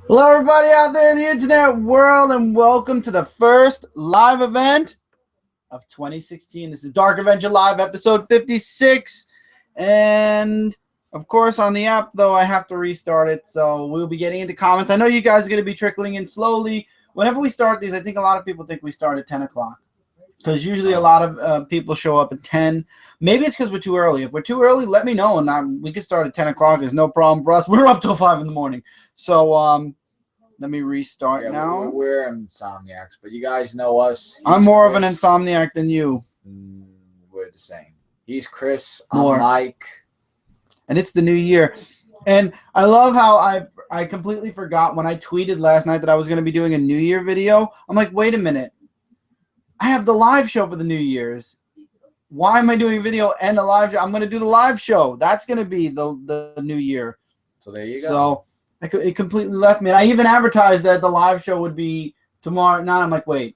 Hello, everybody out there in the internet world, and welcome to the first live event of 2016. This is Dark Avenger Live, episode 56. And, of course, on the app, though, I have to restart it, so we'll be getting into comments. I know you guys are going to be trickling in slowly. Whenever we start these, I think a lot of people think we start at 10 o'clock. Because usually a lot of people show up at 10. Maybe it's because we're too early. If we're too early, let me know, and we can start at 10 o'clock. There's no problem for us. We're up till 5 in the morning. So, let me restart now. We're insomniacs, but you guys know us. I'm more of an insomniac than you. We're the same. He's Chris. More. I'm Mike. And it's the new year. And I love how I completely forgot when I tweeted last night that I was going to be doing a New Year video. I'm like, wait a minute. I have the live show for the New Year's. Why am I doing a video and a live show? I'm going to do the live show. That's going to be the New Year. So there you go. So it completely left me. And I even advertised that the live show would be tomorrow at 9. I'm like, wait.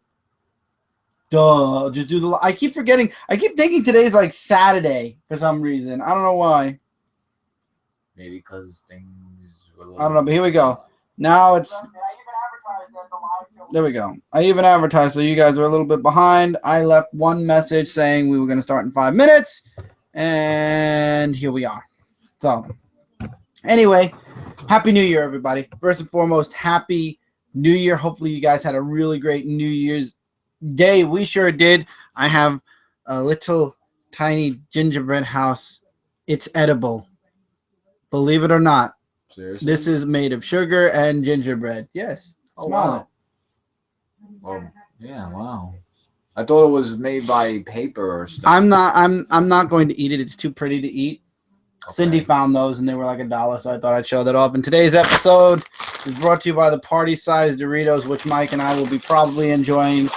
Duh. Just do the. I keep forgetting. I keep thinking today's like Saturday for some reason. I don't know why. Maybe because things were I don't know, but here we go. Now it's. There we go. I even advertised, so you guys are a little bit behind. I left one message saying we were going to start in 5 minutes, and here we are. So, anyway, Happy New Year, everybody. First and foremost, Happy New Year. Hopefully, you guys had a really great New Year's Day. We sure did. I have a little tiny gingerbread house. It's edible. Believe it or not. Seriously? This is made of sugar and gingerbread. Yes. Oh, Smell wow. it. Well, yeah, wow. I thought it was made by paper or stuff. I'm not going to eat it. It's too pretty to eat. Okay. Cindy found those and they were like $1, so I thought I'd show that off. And today's episode is brought to you by the party-sized Doritos, which Mike and I will be probably enjoying.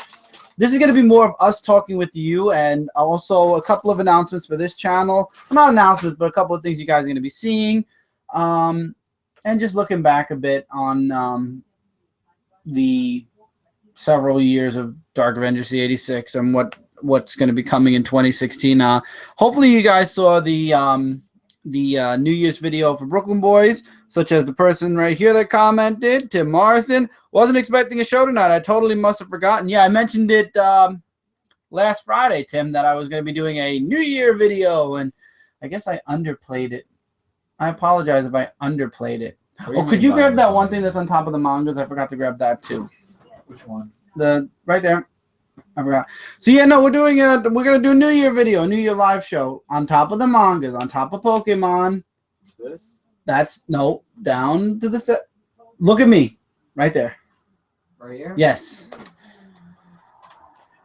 This is going to be more of us talking with you, and also a couple of announcements for this channel. Well, not announcements, but a couple of things you guys are going to be seeing. And just looking back a bit on the several years of Dark Avenger C86 and what's going to be coming in 2016. Hopefully you guys saw the New Year's video for Brooklyn Boys, such as the person right here that commented, Tim Morrison. Wasn't expecting a show tonight. I totally must have forgotten. Yeah, I mentioned it last Friday, Tim, that I was going to be doing a New Year video, and I guess I underplayed it. I apologize if I underplayed it. Oh, could you grab that one thing that's on top of the mangas? I forgot to grab that too. Which one? The right there. I forgot. So yeah, no, we're gonna do a New Year video, a New Year live show on top of the mangas, on top of Pokemon. This? That's no down to the set. Look at me, right there. Right here? Yes.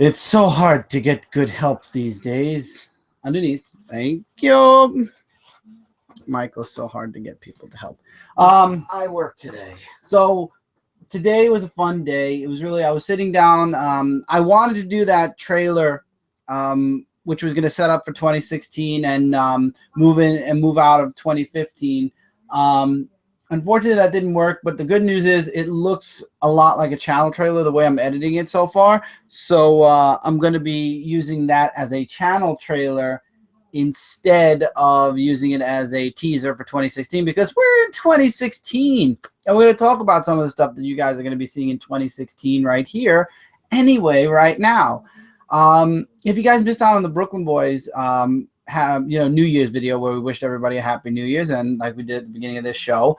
It's so hard to get good help these days. Underneath. Thank you. Michael's so hard to get people to help. I work today. So today was a fun day. It was really, I was sitting down. I wanted to do that trailer, which was going to set up for 2016 and move out of 2015. Unfortunately, that didn't work. But the good news is it looks a lot like a channel trailer the way I'm editing it so far. So I'm going to be using that as a channel trailer instead of using it as a teaser for 2016, because we're in 2016 and we're going to talk about some of the stuff that you guys are going to be seeing in 2016 right here anyway right now. If you guys missed out on the Brooklyn Boys have New Year's video where we wished everybody a happy New Year's, and like we did at the beginning of this show,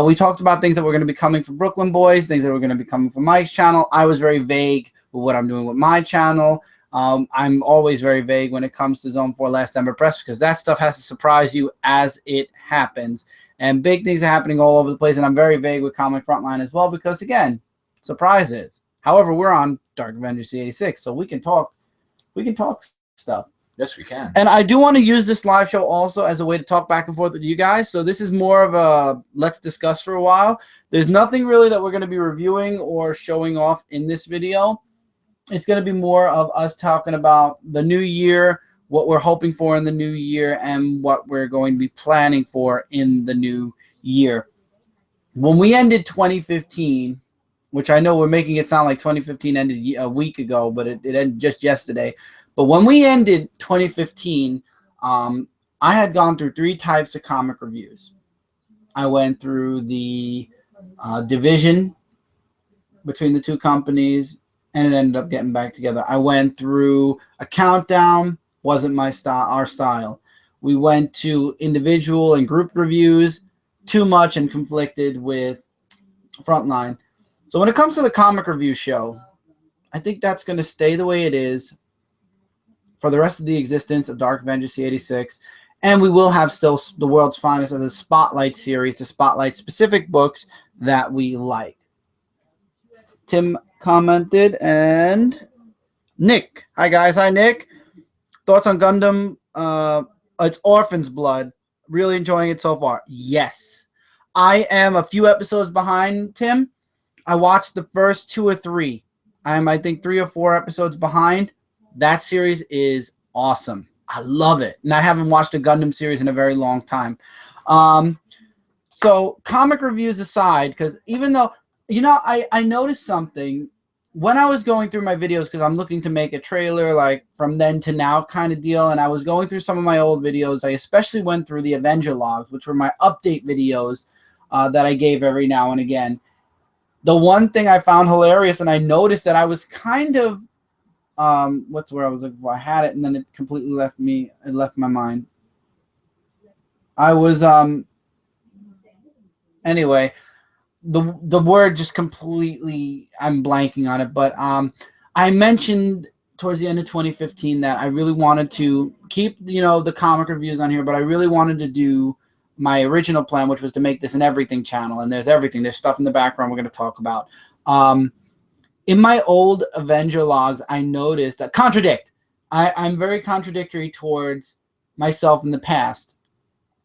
we talked about things that were going to be coming for Brooklyn Boys, things that were going to be coming from Mike's channel. I was very vague with what I'm doing with my channel. I'm always very vague when it comes to Zone 4 Last Ember Press, because that stuff has to surprise you as it happens. And big things are happening all over the place, and I'm very vague with Comic Frontline as well because, again, surprises. However, we're on Dark Avenger C86, so we can talk stuff. Yes, we can. And I do want to use this live show also as a way to talk back and forth with you guys. So this is more of a let's discuss for a while. There's nothing really that we're going to be reviewing or showing off in this video. It's going to be more of us talking about the new year, what we're hoping for in the new year, and what we're going to be planning for in the new year. When we ended 2015, which I know we're making it sound like 2015 ended a week ago, but it ended just yesterday. But when we ended 2015, I had gone through 3 types of comic reviews. I went through the division between the two companies, and it ended up getting back together. I went through a countdown, wasn't my style, our style. We went to individual and group reviews, too much and conflicted with Frontline. So when it comes to the comic review show, I think that's going to stay the way it is for the rest of the existence of Dark Avenger C86. And we will have still the world's finest as a spotlight series to spotlight specific books that we like. Tim commented, and Nick. Hi, guys. Hi, Nick. Thoughts on Gundam? It's Orphan's Blood. Really enjoying it so far. Yes. I am a few episodes behind, Tim. I watched the first 2 or 3. I'm, I think, 3 or 4 episodes behind. That series is awesome. I love it. And I haven't watched a Gundam series in a very long time. So comic reviews aside, because even though, you know, I noticed something when I was going through my videos, because I'm looking to make a trailer like from then to now kind of deal, and I was going through some of my old videos. I especially went through the Avenger logs, which were my update videos that I gave every now and again. The one thing I found hilarious, and I noticed that I was kind of, what's where I was like, well, I had it, and then it completely left me. It left my mind. I was, anyway, the word just completely, I'm blanking on it, but I mentioned towards the end of 2015 that I really wanted to keep, you know, the comic reviews on here, but I really wanted to do my original plan, which was to make this an everything channel, and there's everything. There's stuff in the background we're going to talk about. In my old Avenger logs, I noticed that I'm very contradictory towards myself in the past,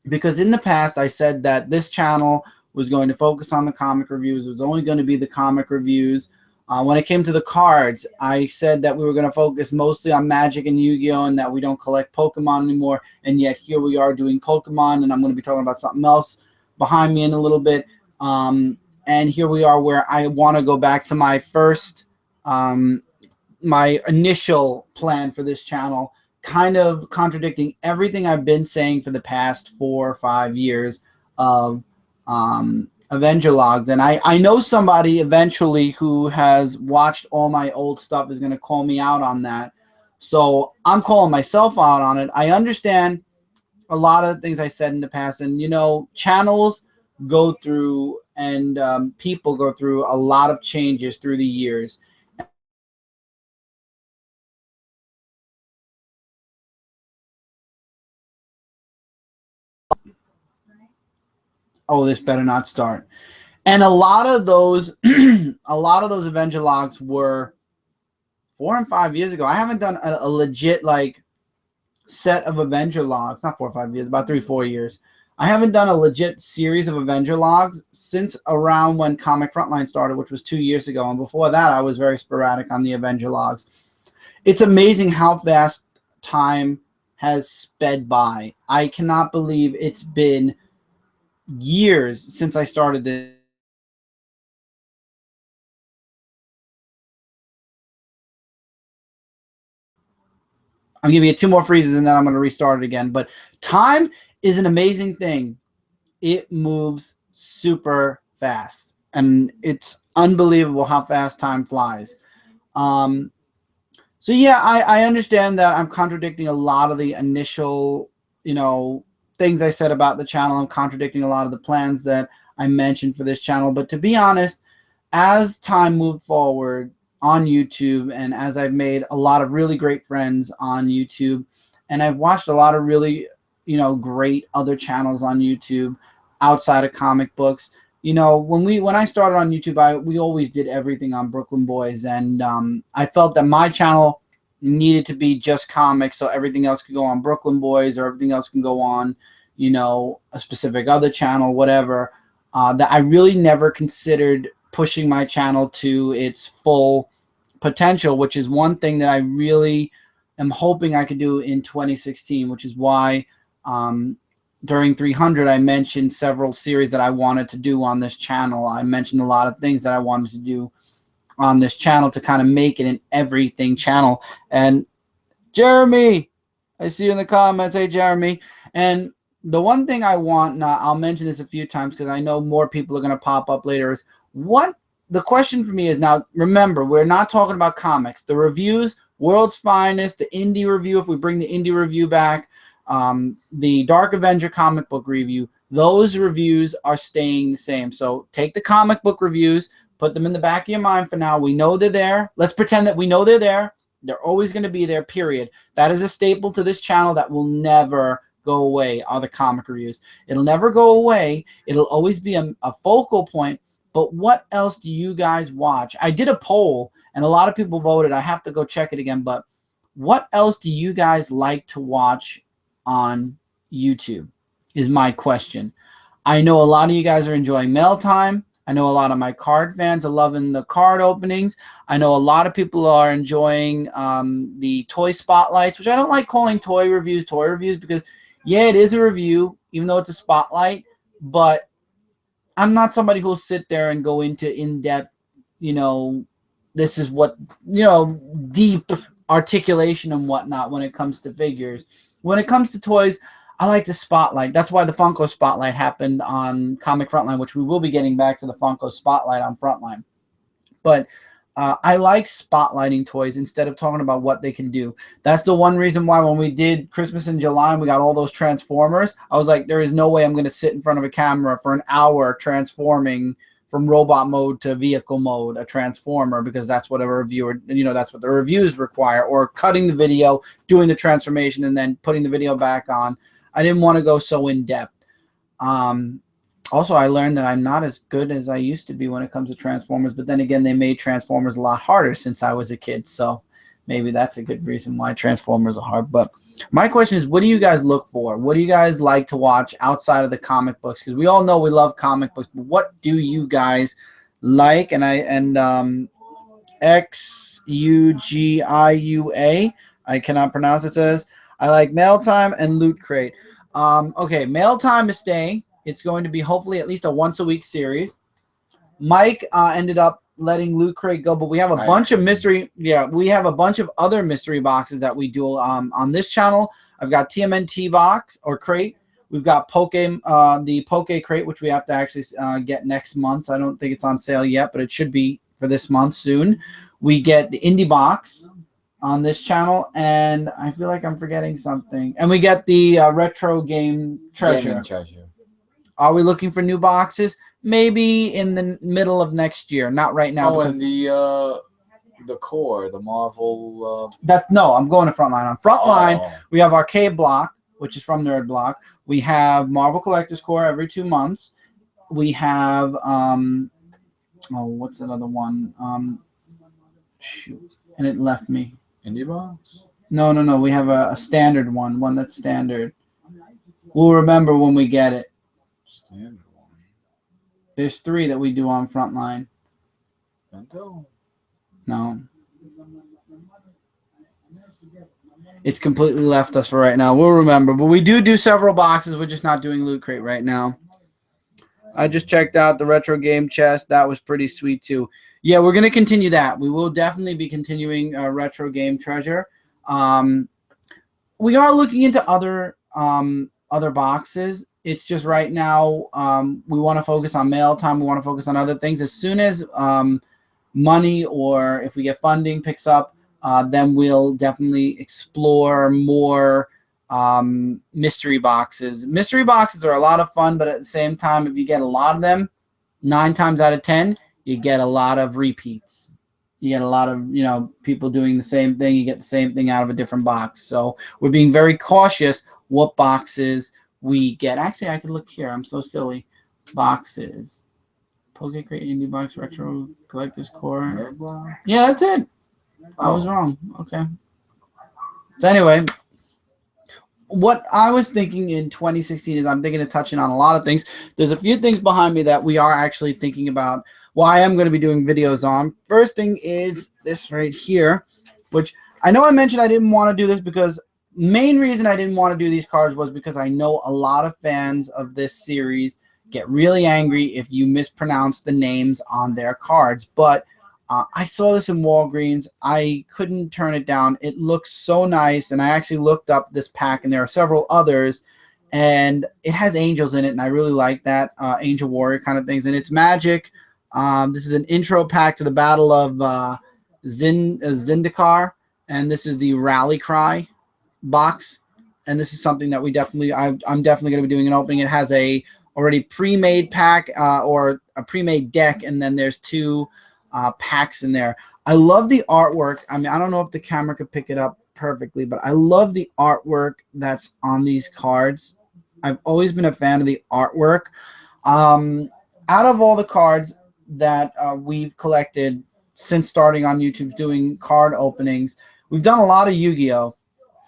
because in the past I said that this channel was going to focus on the comic reviews. It was only going to be the comic reviews. When it came to the cards, I said that we were going to focus mostly on Magic and Yu-Gi-Oh! And that we don't collect Pokemon anymore. And yet here we are doing Pokemon, and I'm going to be talking about something else behind me in a little bit. And here we are where I want to go back to my first, my initial plan for this channel, kind of contradicting everything I've been saying for the past 4 or 5 years of Avenger logs. And I know somebody eventually who has watched all my old stuff is going to call me out on that. So I'm calling myself out on it. I understand a lot of the things I said in the past, and you know, channels go through and people go through a lot of changes through the years. Oh, this better not start. And a lot of those Avenger logs were 4 and 5 years ago. I haven't done a legit like set of Avenger logs, not 4 or 5 years, about 3 or 4 years. I haven't done a legit series of Avenger logs since around when Comic Frontline started, which was 2 years ago. And before that, I was very sporadic on the Avenger logs. It's amazing how fast time has sped by. I cannot believe it's been years since I started this. I'm giving it 2 more freezes and then I'm going to restart it again. But time is an amazing thing. It moves super fast, and it's unbelievable how fast time flies. So yeah, I understand that I'm contradicting a lot of the initial, you know, things I said about the channel. I'm contradicting a lot of the plans that I mentioned for this channel. But to be honest, as time moved forward on YouTube, and as I've made a lot of really great friends on YouTube, and I've watched a lot of really, you know, great other channels on YouTube outside of comic books. You know, when I started on YouTube, we always did everything on Brooklyn Boys, and I felt that my channel needed to be just comics, so everything else could go on Brooklyn Boys, or everything else can go on, you know, a specific other channel, whatever. That I really never considered pushing my channel to its full potential, which is one thing that I really am hoping I could do in 2016, which is why during 300 I mentioned several series that I wanted to do on this channel. I mentioned a lot of things that I wanted to do on this channel to kind of make it an everything channel. And Jeremy, I see you in the comments. Hey, Jeremy. And the one thing I want, and I'll mention this a few times because I know more people are going to pop up later, is what the question for me is now, remember, we're not talking about comics. The reviews, World's Finest, the indie review, if we bring the indie review back, the Dark Avenger comic book review, those reviews are staying the same. So take the comic book reviews, put them in the back of your mind for now. We know they're there. Let's pretend that we know they're there. They're always going to be there, period. That is a staple to this channel that will never go away, are the comic reviews. It'll never go away. It'll always be a focal point. But what else do you guys watch? I did a poll, and a lot of people voted. I have to go check it again. But what else do you guys like to watch on YouTube is my question. I know a lot of you guys are enjoying Mail Time. I know a lot of my card fans are loving the card openings. I know a lot of people are enjoying the toy spotlights, which I don't like calling toy reviews because, yeah, it is a review, even though it's a spotlight. But I'm not somebody who'll sit there and go into in-depth, this is what, deep articulation and whatnot when it comes to figures. When it comes to toys, I like the spotlight. That's why the Funko Spotlight happened on Comic Frontline, which we will be getting back to the Funko Spotlight on Frontline. But I like spotlighting toys instead of talking about what they can do. That's the one reason why when we did Christmas in July and we got all those Transformers, I was like, there is no way I'm going to sit in front of a camera for an hour transforming from robot mode to vehicle mode, a Transformer, because that's what a reviewer, that's what the reviews require, or cutting the video, doing the transformation, and then putting the video back on. I didn't want to go so in depth. Also, I learned that I'm not as good as I used to be when it comes to Transformers, but then again, they made Transformers a lot harder since I was a kid, so maybe that's a good reason why Transformers are hard. But my question is, what do you guys look for? What do you guys like to watch outside of the comic books? Because we all know we love comic books, but what do you guys like? And XUGIUA, I cannot pronounce it, says, I like Mail Time and Loot Crate. Okay, Mail Time is staying. It's going to be hopefully at least a once-a-week series. Mike ended up letting Loot Crate go, but we have a bunch of mystery. Yeah, we have a bunch of other mystery boxes that we do on this channel. I've got TMNT box or crate. We've got the Poke Crate, which we have to actually get next month. I don't think it's on sale yet, but it should be for this month soon. We get the Indie box on this channel, and I feel like I'm forgetting something. And we get the Retro Game Treasure. Are we looking for new boxes? Maybe in the middle of next year. Not right now. Oh, and the core, the Marvel. I'm going to Frontline. On Frontline, we have Arcade Block, which is from Nerd Block. We have Marvel Collector's Core every 2 months. We have what's another one? Shoot, and it left me. Indie box? No. We have a standard one that's standard. We'll remember when we get it. Standard one. There's 3 that we do on Frontline. Bento? No. It's completely left us for right now. We'll remember. But we do several boxes. We're just not doing Loot Crate right now. I just checked out the Retro Game Chest. That was pretty sweet, too. Yeah, we're going to continue that. We will definitely be continuing Retro Game Treasure. We are looking into other boxes. It's just right now we want to focus on Mail Time. We want to focus on other things. As soon as money or if we get funding picks up, then we'll definitely explore more mystery boxes. Mystery boxes are a lot of fun, but at the same time, if you get a lot of them, 9 times out of 10, you get a lot of repeats. You get a lot of, people doing the same thing. You get the same thing out of a different box. So we're being very cautious what boxes we get. Actually, I could look here. I'm so silly. Boxes. Poke Crate, Indie Box, Retro Collector's Core. Yeah, that's it. I was wrong. Okay. So anyway, what I was thinking in 2016 is I'm thinking of touching on a lot of things. There's a few things behind me that we are actually thinking about. Well, I am going to be doing videos on. First thing is this right here, which I know I mentioned I didn't want to do this because main reason I didn't want to do these cards was because I know a lot of fans of this series get really angry if you mispronounce the names on their cards. But I saw this in Walgreens. I couldn't turn it down. It looks so nice, and I actually looked up this pack, and there are several others, and it has angels in it, and I really like that angel warrior kind of things. And it's magic. This is an intro pack to the Battle of Zendikar, and this is the rally cry box. And this is something that I'm definitely going to be doing an opening. It has a already pre-made pack or a pre-made deck, and then there's 2 packs in there. I love the artwork. I mean, I don't know if the camera could pick it up perfectly, but I love the artwork that's on these cards. I've always been a fan of the artwork. Out of all the cards that we've collected since starting on YouTube doing card openings, we've done a lot of Yu-Gi-Oh!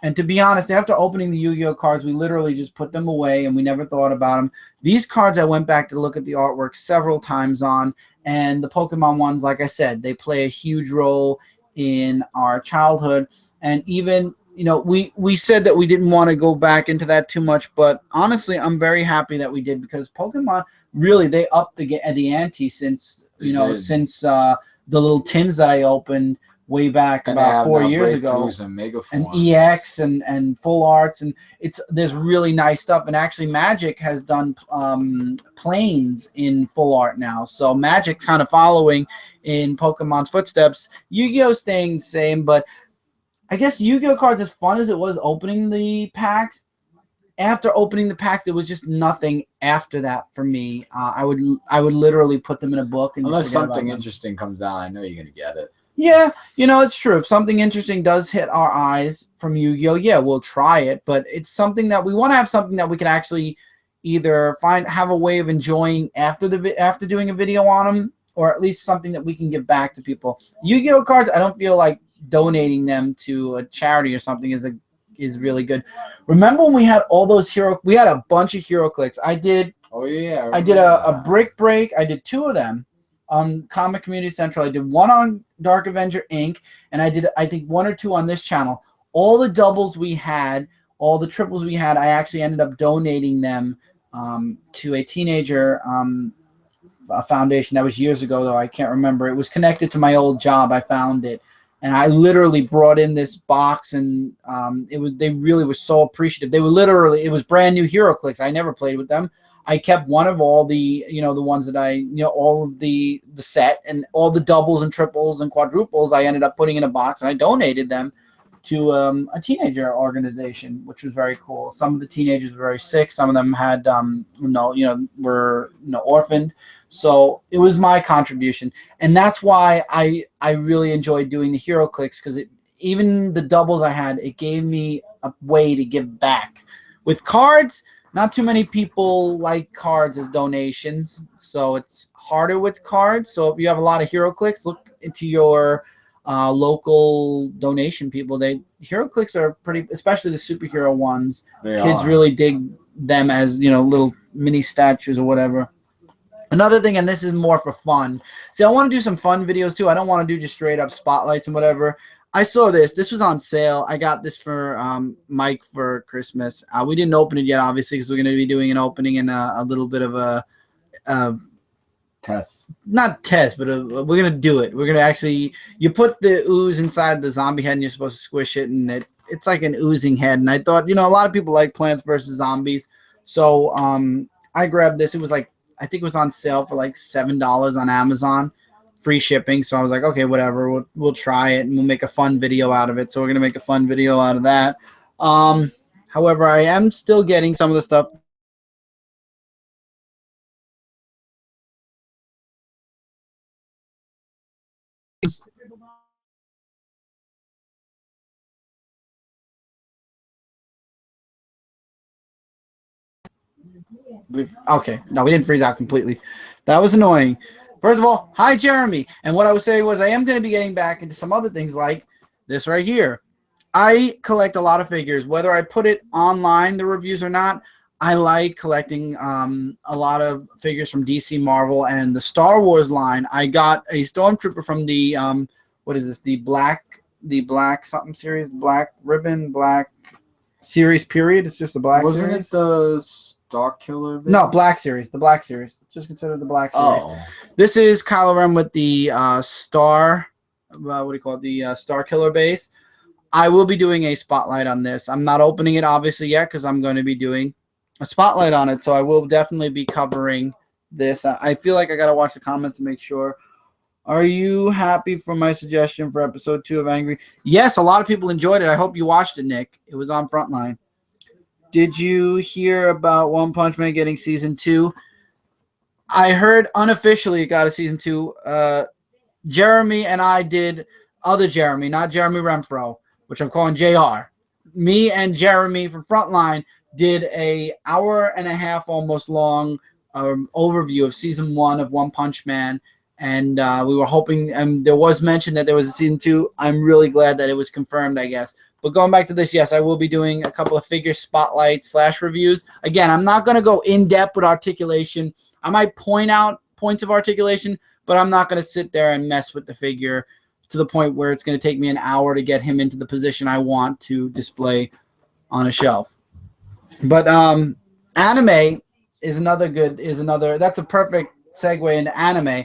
And to be honest, after opening the Yu-Gi-Oh! Cards, we literally just put them away and we never thought about them. These cards I went back to look at the artwork several times on, and the Pokemon ones, like I said, they play a huge role in our childhood. And even, you know, we said that we didn't want to go back into that too much, but honestly, I'm very happy that we did, because Pokemon, really, they upped the ante since, you know, since the little tins that I opened way back about 4 years ago, and EX and full arts, and there's really nice stuff. And actually Magic has done planes in full art now, so Magic's kind of following in Pokemon's footsteps. Yu-Gi-Oh! Staying the same, but I guess Yu-Gi-Oh! Cards, as fun as it was opening the packs, after opening the packs, there was just nothing after that for me. I would literally put them in a book, and unless something interesting comes out, I know you're gonna get it. Yeah, you know, it's true. If something interesting does hit our eyes from Yu-Gi-Oh!, yeah, we'll try it. But it's something that we want to have, something that we can actually either have a way of enjoying after doing a video on them, or at least something that we can give back to people. Yu-Gi-Oh! Cards, I don't feel like donating them to a charity or something is really good. Remember when we had all those we had a bunch of Hero Clicks. I did. Oh yeah. I did a Brick Break. I did 2 of them on Comic Community Central. I did 1 on Dark Avenger Inc., and I did, I think, 1 or 2 on this channel. All the doubles we had, all the triples we had, I actually ended up donating them to a teenager a foundation. That was years ago, though. I can't remember. It was connected to my old job. I found it, and I literally brought in this box, and they really were so appreciative. They were literally, it was brand new Hero Clicks. I never played with them. I kept one of all the, you know, the ones that all of the set, and all the doubles and triples and quadruples I ended up putting in a box, and I donated them to a teenager organization, which was very cool. Some of the teenagers were very sick. Some of them had, were orphaned. So it was my contribution. And that's why I really enjoyed doing the Hero Clicks, because even the doubles I had, it gave me a way to give back. With cards, not too many people like cards as donations, so it's harder with cards. So if you have a lot of Hero Clicks, look into your local donation people. Hero Clicks are pretty, especially the superhero ones. Kids really dig them as, you know, little mini statues or whatever. Another thing, and this is more for fun. See, I want to do some fun videos too. I don't want to do just straight up spotlights and whatever. I saw this. This was on sale. I got this for Mike for Christmas. We didn't open it yet, obviously, because we're going to be doing an opening and a little bit of a test. Not test, but we're going to do it. We're going to actually, you put the ooze inside the zombie head, and you're supposed to squish it, and it's like an oozing head. And I thought, you know, a lot of people like Plants vs. Zombies. So I grabbed this. It was like, I think it was on sale for like $7 on Amazon. Free shipping, so I was like, okay, whatever, we'll try it, and we'll make a fun video out of it. So we're gonna make a fun video out of that. However, I am still getting some of the stuff. Okay, no, we didn't freeze out completely. That was annoying. First of all, hi, Jeremy. And what I was saying was I am going to be getting back into some other things like this right here. I collect a lot of figures, whether I put it online, the reviews, or not. I like collecting a lot of figures from DC, Marvel, and the Star Wars line. I got a Stormtrooper from the, what is this, the Black something series, Black Ribbon, Black series, period. It's just a Black series. Wasn't it the Dark Killer video? No, Black Series. The Black Series. Just consider the Black Series. Oh. This is Kylo Ren with the Star, what do you call it? The Star Killer base. I will be doing a spotlight on this. I'm not opening it, obviously, yet, because I'm going to be doing a spotlight on it, so I will definitely be covering this. I feel like I got to watch the comments to make sure. Are you happy for my suggestion for episode 2 of Angry? Yes, a lot of people enjoyed it. I hope you watched it, Nick. It was on Frontline. Did you hear about One Punch Man getting season 2? I heard unofficially it got a season 2. Jeremy and I did, other Jeremy, not Jeremy Renfro, which I'm calling JR. Me and Jeremy from Frontline did a hour and a half almost long overview of season 1 of One Punch Man. And we were hoping, and there was mention that there was a season 2. I'm really glad that it was confirmed, I guess. But going back to this, yes, I will be doing a couple of figure spotlights / reviews. Again, I'm not going to go in-depth with articulation. I might point out points of articulation, but I'm not going to sit there and mess with the figure to the point where it's going to take me an hour to get him into the position I want to display on a shelf. But anime is another, that's a perfect segue into anime.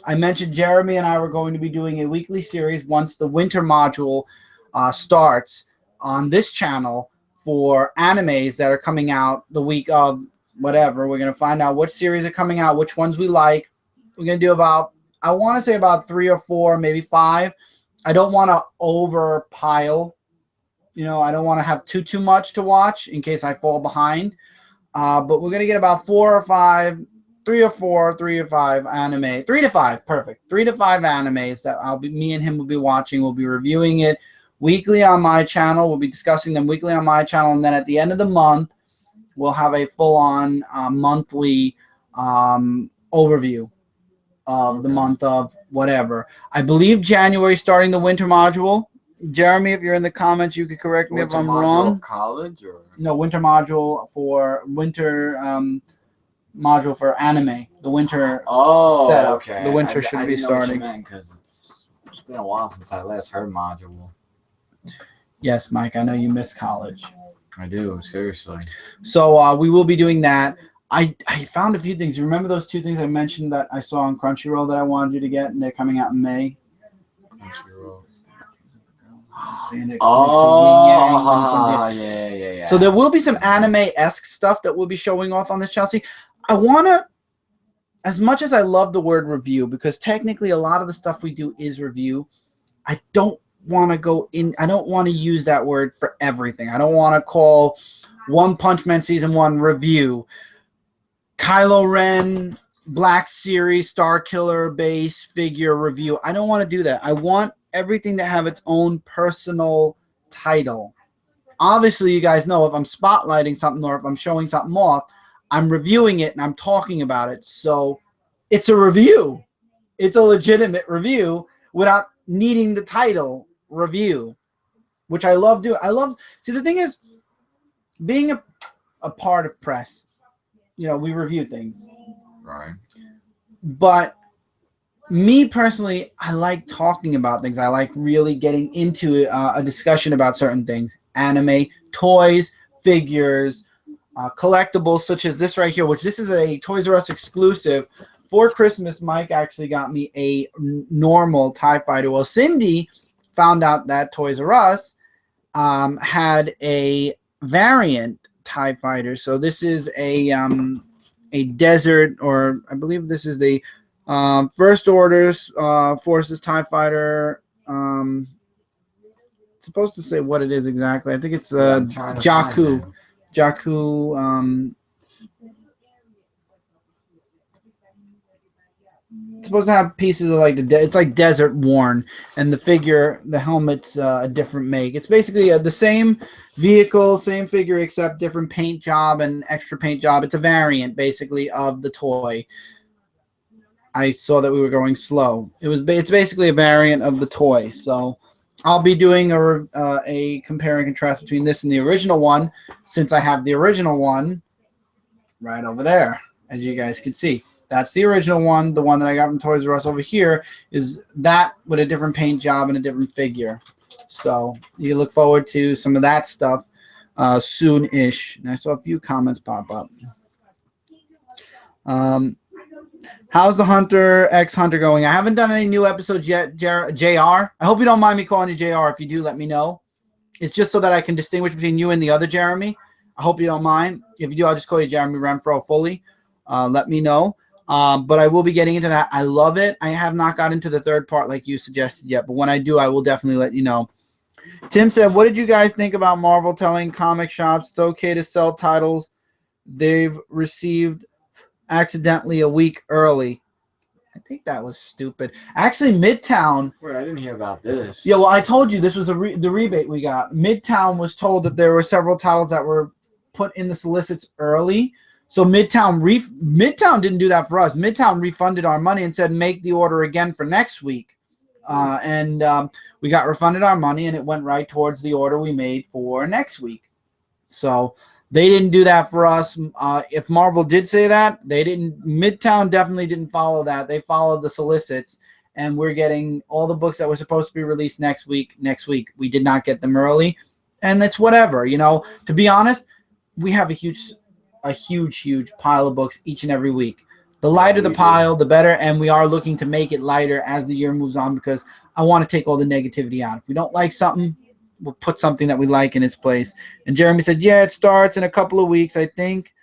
I mentioned Jeremy and I were going to be doing a weekly series once the winter module starts on this channel for animes that are coming out the week of whatever. We're going to find out what series are coming out, which ones we like. We're going to do about, I want to say about 3 or 4, maybe 5. I don't want to overpile. You know, I don't want to have too much to watch in case I fall behind. But we're going to get about 4 or 5, 3 or 4, 3 or 5 anime, 3 to 5, perfect. 3 to 5 animes that me and him will be watching. We'll be reviewing it weekly on my channel. We'll be discussing them weekly on my channel, and then at the end of the month, we'll have a full-on monthly overview of the month of whatever. I believe January starting the winter module. Jeremy, if you're in the comments, you could correct me if I'm wrong. Of college or no, winter module for module for anime. The winter setup. Okay. The winter should be starting. Because it's been a while since I last heard module. Yes, Mike, I know you missed college. I do, seriously. So we will be doing that. I found a few things. You remember those 2 things I mentioned that I saw on Crunchyroll that I wanted you to get, and they're coming out in May? Crunchyroll. Yeah. So there will be some anime-esque stuff that we'll be showing off on this channel. See, I want to, as much as I love the word review, because technically a lot of the stuff we do is review, I don't want to go in, I don't want to use that word for everything. I don't want to call One Punch Man Season 1 review, Kylo Ren Black Series Star Killer base figure review. I don't want to do that. I want everything to have its own personal title. Obviously, you guys know if I'm spotlighting something or if I'm showing something off, I'm reviewing it and I'm talking about it. So it's a review. It's a legitimate review without needing the title review, which I love doing. See, the thing is, being a part of press, you know, we review things. Right. But me personally, I like talking about things. I like really getting into a discussion about certain things. Anime, toys, figures, collectibles such as this right here, which this is a Toys R Us exclusive. For Christmas, Mike actually got me a normal TIE Fighter. Well, Cindy found out that Toys R Us had a variant TIE Fighter. So this is a desert, or I believe this is the First Order's Forces TIE Fighter. It's supposed to say what it is exactly. I think it's Jakku. Jakku. It's supposed to have pieces of like it's like desert worn, and the figure, the helmet's a different make. It's basically the same vehicle, same figure, except different paint job and extra paint job. It's a variant basically of the toy. I saw that we were going slow. It's basically a variant of the toy. So I'll be doing a compare and contrast between this and the original one, since I have the original one right over there, as you guys can see. That's the original one. The one that I got from Toys R Us over here is that with a different paint job and a different figure. So you look forward to some of that stuff soon-ish. And I saw a few comments pop up. How's the Hunter X Hunter going? I haven't done any new episodes yet, JR. I hope you don't mind me calling you JR. If you do, let me know. It's just so that I can distinguish between you and the other Jeremy. I hope you don't mind. If you do, I'll just call you Jeremy Renfro fully. Let me know. But I will be getting into that. I love it. I have not got into the third part like you suggested yet, but when I do, I will definitely let you know. Tim said, what did you guys think about Marvel telling comic shops it's okay to sell titles they've received accidentally a week early? I think that was stupid. Actually, Midtown. Wait, I didn't hear about this. Yeah, well, I told you this was the rebate we got. Midtown was told that there were several titles that were put in the solicits early. So Midtown didn't do that for us. Midtown refunded our money and said make the order again for next week. And we got refunded our money, and it went right towards the order we made for next week. So they didn't do that for us. If Marvel did say that, they didn't. Midtown definitely didn't follow that. They followed the solicits, and we're getting all the books that were supposed to be released next week. We did not get them early, and that's whatever. To be honest, we have a huge pile of books each and every week. The lighter the pile, the better, and we are looking to make it lighter as the year moves on because I want to take all the negativity out. If we don't like something, we'll put something that we like in its place. And Jeremy said, yeah, it starts in a couple of weeks, I think.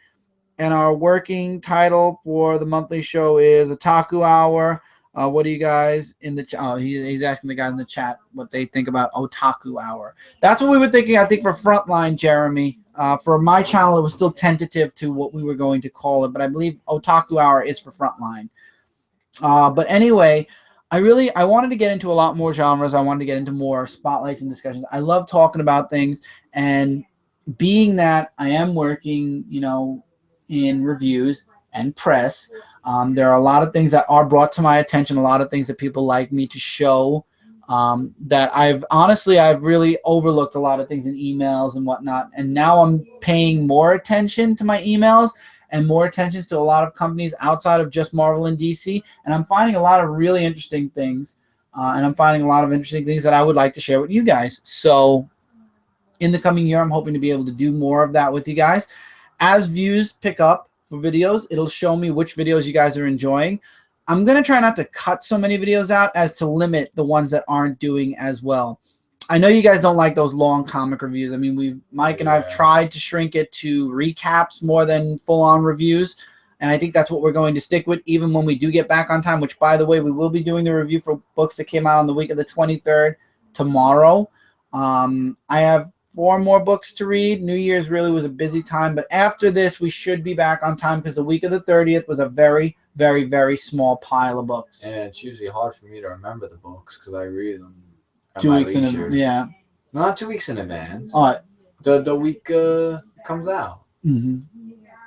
And our working title for the monthly show is Otaku Hour. What do you guys in the chat? He's asking the guys in the chat what they think about Otaku Hour. That's what we were thinking, I think, for Frontline, Jeremy. For my channel, it was still tentative to what we were going to call it, but I believe Otaku Hour is for Frontline. But anyway, I wanted to get into a lot more genres. I wanted to get into more spotlights and discussions. I love talking about things, and being that I am working, in reviews and press, there are a lot of things that are brought to my attention, a lot of things that people like me to show, that I've really overlooked a lot of things in emails and whatnot. And now I'm paying more attention to my emails and more attention to a lot of companies outside of just Marvel and DC. And I'm finding a lot of really interesting things. And I'm finding a lot of interesting things that I would like to share with you guys. So in the coming year, I'm hoping to be able to do more of that with you guys. As views pick up for videos, it'll show me which videos you guys are enjoying. I'm going to try not to cut so many videos out as to limit the ones that aren't doing as well. I know you guys don't like those long comic reviews. I mean, Mike and I have tried to shrink it to recaps more than full-on reviews, and I think that's what we're going to stick with even when we do get back on time, which, by the way, we will be doing the review for books that came out on the week of the 23rd tomorrow. I have 4 more books to read. New Year's really was a busy time, but after this, we should be back on time because the week of the 30th was a very, very, very small pile of books. And it's usually hard for me to remember the books because I read them 2 weeks in advance. Yeah. Not 2 weeks in advance. All right. The week comes out. Mm-hmm.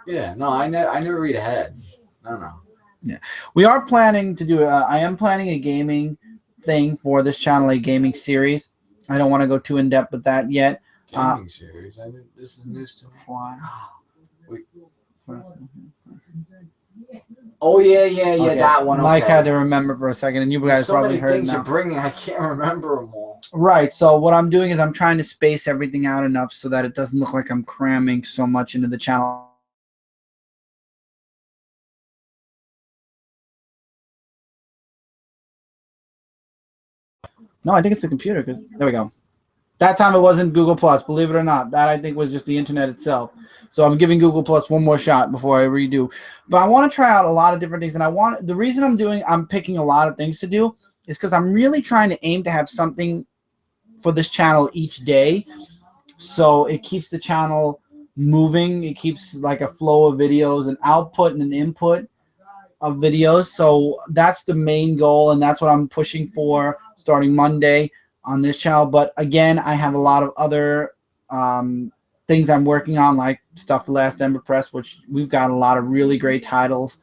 Yeah. No, I never read ahead. No. Yeah. We are planning to do I am planning a gaming thing for this channel, a gaming series. I don't want to go too in depth with that yet. Gaming series. This is news to me. Oh yeah, okay. That one. Mike had to remember for a second, and you guys probably heard. So many things you're bringing, I can't remember them all. Right. So what I'm doing is I'm trying to space everything out enough so that it doesn't look like I'm cramming so much into the channel. No, I think it's the computer because there we go. That time it wasn't Google Plus, believe it or not. That I think was just the internet itself. So I'm giving Google Plus one more shot before I redo. But I want to try out a lot of different things, and the reason I'm picking a lot of things to do is because I'm really trying to aim to have something for this channel each day, so it keeps the channel moving. It keeps like a flow of videos, an output and an input of videos. So that's the main goal, and that's what I'm pushing for starting Monday on this channel. But again, I have a lot of other things I'm working on, like stuff for Last Ember Press, which we've got a lot of really great titles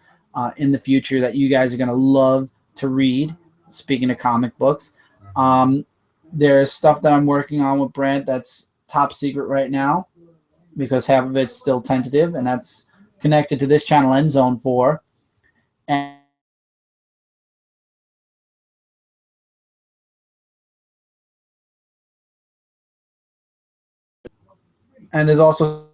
in the future that you guys are going to love to read. Speaking of comic books, there's stuff that I'm working on with Brent that's top secret right now because half of it's still tentative, and that's connected to this channel, End Zone 4. And there's also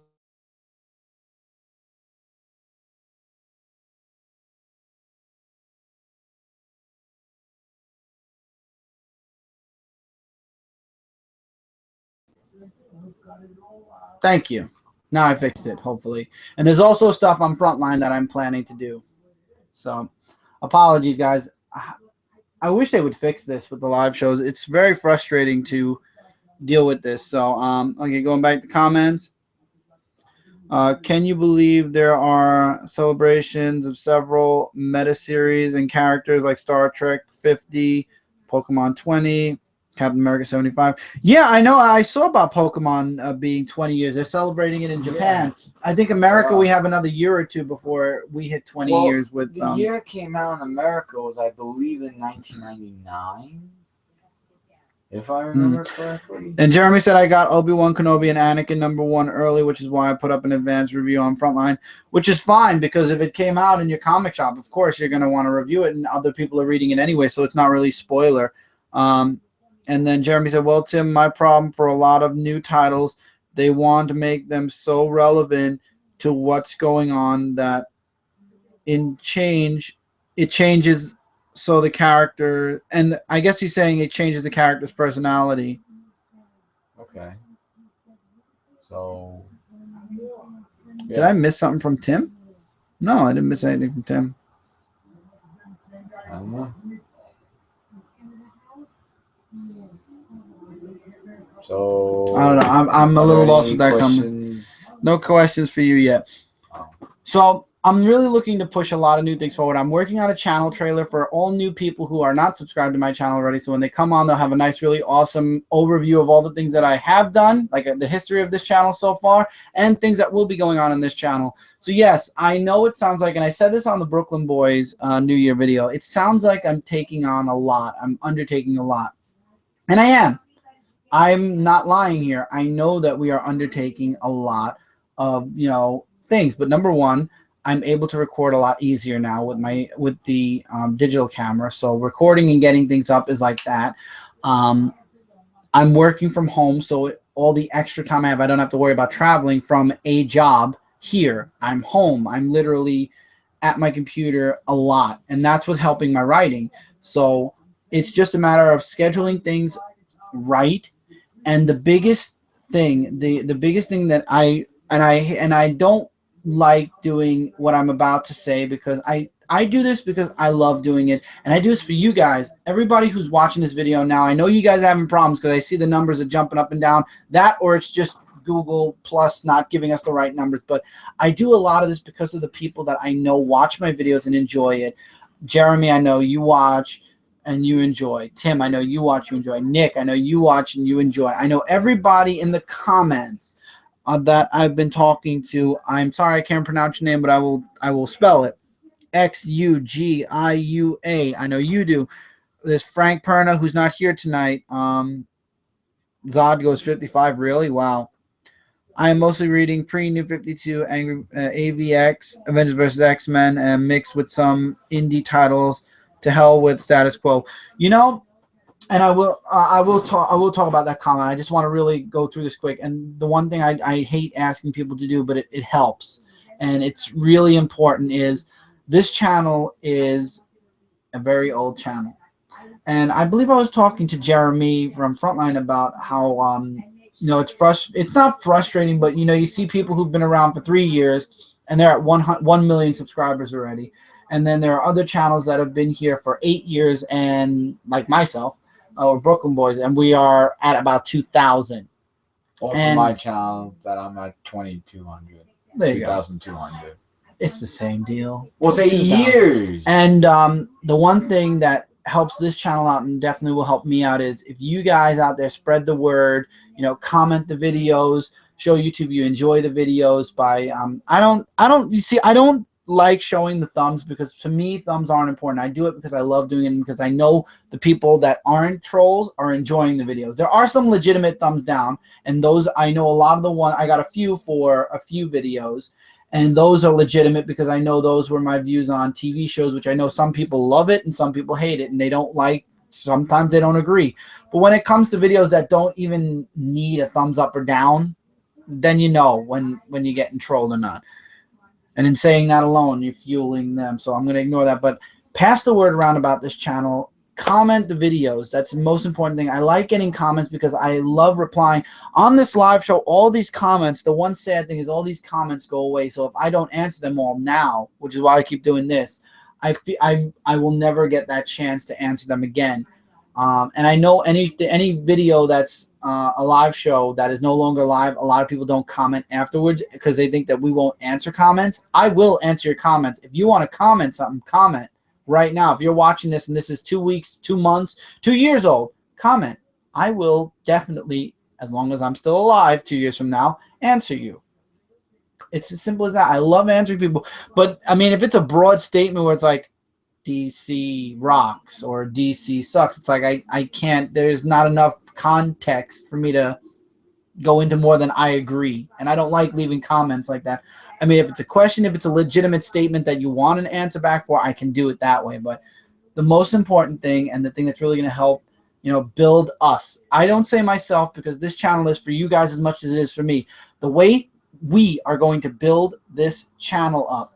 thank you. Now I fixed it, hopefully. And there's also stuff on Frontline that I'm planning to do. So, apologies, guys. I wish they would fix this with the live shows. It's very frustrating to deal with this. So, okay, going back to comments. Can you believe there are celebrations of several meta series and characters like Star Trek 50, Pokemon 20, Captain America 75? Yeah, I know. I saw about Pokemon being 20 years. They're celebrating it in Japan. Yeah. I think America, we have another year or two before we hit 20 years with. The year it came out in America was, I believe, in 1999. If I remember correctly. And Jeremy said, I got Obi-Wan Kenobi and Anakin #1 early, which is why I put up an advanced review on Frontline, which is fine because if it came out in your comic shop, of course, you're going to want to review it, and other people are reading it anyway, so it's not really spoiler. And then Jeremy said, well, Tim, my problem for a lot of new titles, they want to make them so relevant to what's going on that it changes. So the character, and I guess he's saying it changes the character's personality. Okay. So. Yeah. Did I miss something from Tim? No, I didn't miss anything from Tim. I don't know. So. I don't know. I'm a little lost with that comment. No questions for you yet. Oh. So. I'm really looking to push a lot of new things forward. I'm working on a channel trailer for all new people who are not subscribed to my channel already. So when they come on, they'll have a nice, really awesome overview of all the things that I have done, like the history of this channel so far, and things that will be going on in this channel. So yes, I know it sounds like, and I said this on the Brooklyn Boys New Year video, it sounds like I'm taking on a lot. I'm undertaking a lot. And I am. I'm not lying here. I know that we are undertaking a lot of, things. But number one, I'm able to record a lot easier now with the digital camera. So recording and getting things up is like that. I'm working from home, so all the extra time I have, I don't have to worry about traveling from a job here. I'm home. I'm literally at my computer a lot, and that's what's helping my writing. So it's just a matter of scheduling things right. And the biggest thing, the biggest thing that I don't like doing what I'm about to say, because I do this because I love doing it, and I do this for you guys. Everybody who's watching this video now, I know you guys are having problems because I see the numbers are jumping up and down. That, or it's just Google Plus not giving us the right numbers. But I do a lot of this because of the people that I know watch my videos and enjoy it. Jeremy, I know you watch and you enjoy. Tim, I know you watch, you enjoy. Nick, I know you watch and you enjoy. I know everybody in the comments that I've been talking to. I'm sorry I can't pronounce your name, but I will spell it. Xugiua. I know you do. There's Frank Perna, who's not here tonight. Zod goes 55. Really? Wow. I am mostly reading pre-New 52, Angry AVX, Avengers vs. X-Men, and mixed with some indie titles. To hell with status quo. And I will talk about that comment. I just want to really go through this quick. And the one thing I hate asking people to do, but it helps, and it's really important, is this channel is a very old channel. And I believe I was talking to Jeremy from Frontline about how it's not frustrating, but you see people who've been around for 3 years and they're at 1 million subscribers already. And then there are other channels that have been here for 8 years, and like myself, or Brooklyn Boys, and we are at about 2,000. Or for my channel, that I'm at 2,200. 2,200. It's the same deal. Well, it's 8 years. And the one thing that helps this channel out and definitely will help me out is if you guys out there spread the word, comment the videos, show YouTube you enjoy the videos by I don't like showing the thumbs, because to me thumbs aren't important. I do it because I love doing it, because I know the people that aren't trolls are enjoying the videos. There are some legitimate thumbs down, and those I know a lot of the one I got a few for a few videos, and those are legitimate because I know those were my views on TV shows, which I know some people love it and some people hate it, and they don't like, sometimes they don't agree. But when it comes to videos that don't even need a thumbs up or down, then you know when you're getting trolled or not. And in saying that alone, you're fueling them. So I'm going to ignore that. But pass the word around about this channel. comment the videos. That's the most important thing. I like getting comments because I love replying. On this live show, all these comments, the one sad thing is all these comments go away. So if I don't answer them all now, which is why I keep doing this, I will never get that chance to answer them again. And I know any video that's a live show that is no longer live, a lot of people don't comment afterwards because they think that we won't answer comments. I will answer your comments. If you want to comment something, comment right now. If you're watching this and this is 2 weeks, 2 months, 2 years old, comment. I will definitely, as long as I'm still alive 2 years from now, answer you. It's as simple as that. I love answering people. But, I mean, if it's a broad statement where it's like, DC rocks or DC sucks, it's like I can't, there's not enough context for me to go into more than I agree. And I don't like leaving comments like that. I mean, if it's a question, if it's a legitimate statement that you want an answer back for, I can do it that way. But the most important thing, and the thing that's really going to help, build us. I don't say myself because this channel is for you guys as much as it is for me. The way we are going to build this channel up,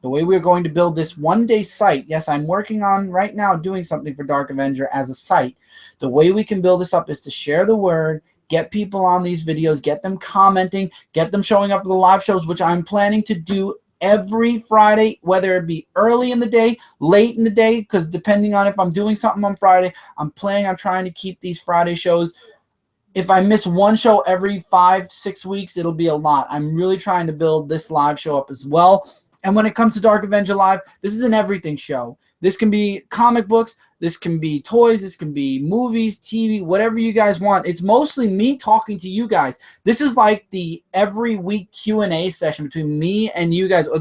the way we're going to build this one-day site, yes, I'm working on right now doing something for Dark Avenger as a site. The way we can build this up is to share the word, get people on these videos, get them commenting, get them showing up for the live shows, which I'm planning to do every Friday, whether it be early in the day, late in the day, because depending on if I'm doing something on Friday, I'm planning on trying to keep these Friday shows. If I miss one show every 5-6 weeks, it'll be a lot. I'm really trying to build this live show up as well. And when it comes to Dark Avenger Live, this is an everything show. This can be comic books, this can be toys, this can be movies, TV, whatever you guys want. It's mostly me talking to you guys. This is like the every week Q&A session between me and you guys, or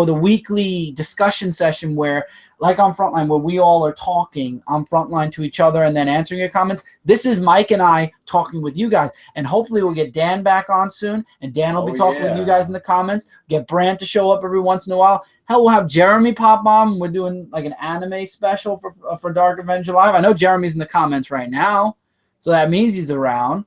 the weekly discussion session where, like on Frontline, where we all are talking on Frontline to each other and then answering your comments. This is Mike and I talking with you guys. And hopefully we'll get Dan back on soon, and Dan will be talking with you guys in the comments. Get Brant to show up every once in a while. Hell, we'll have Jeremy pop on. We're doing like an anime special for Dark Avenger Live. I know Jeremy's in the comments right now, so that means he's around.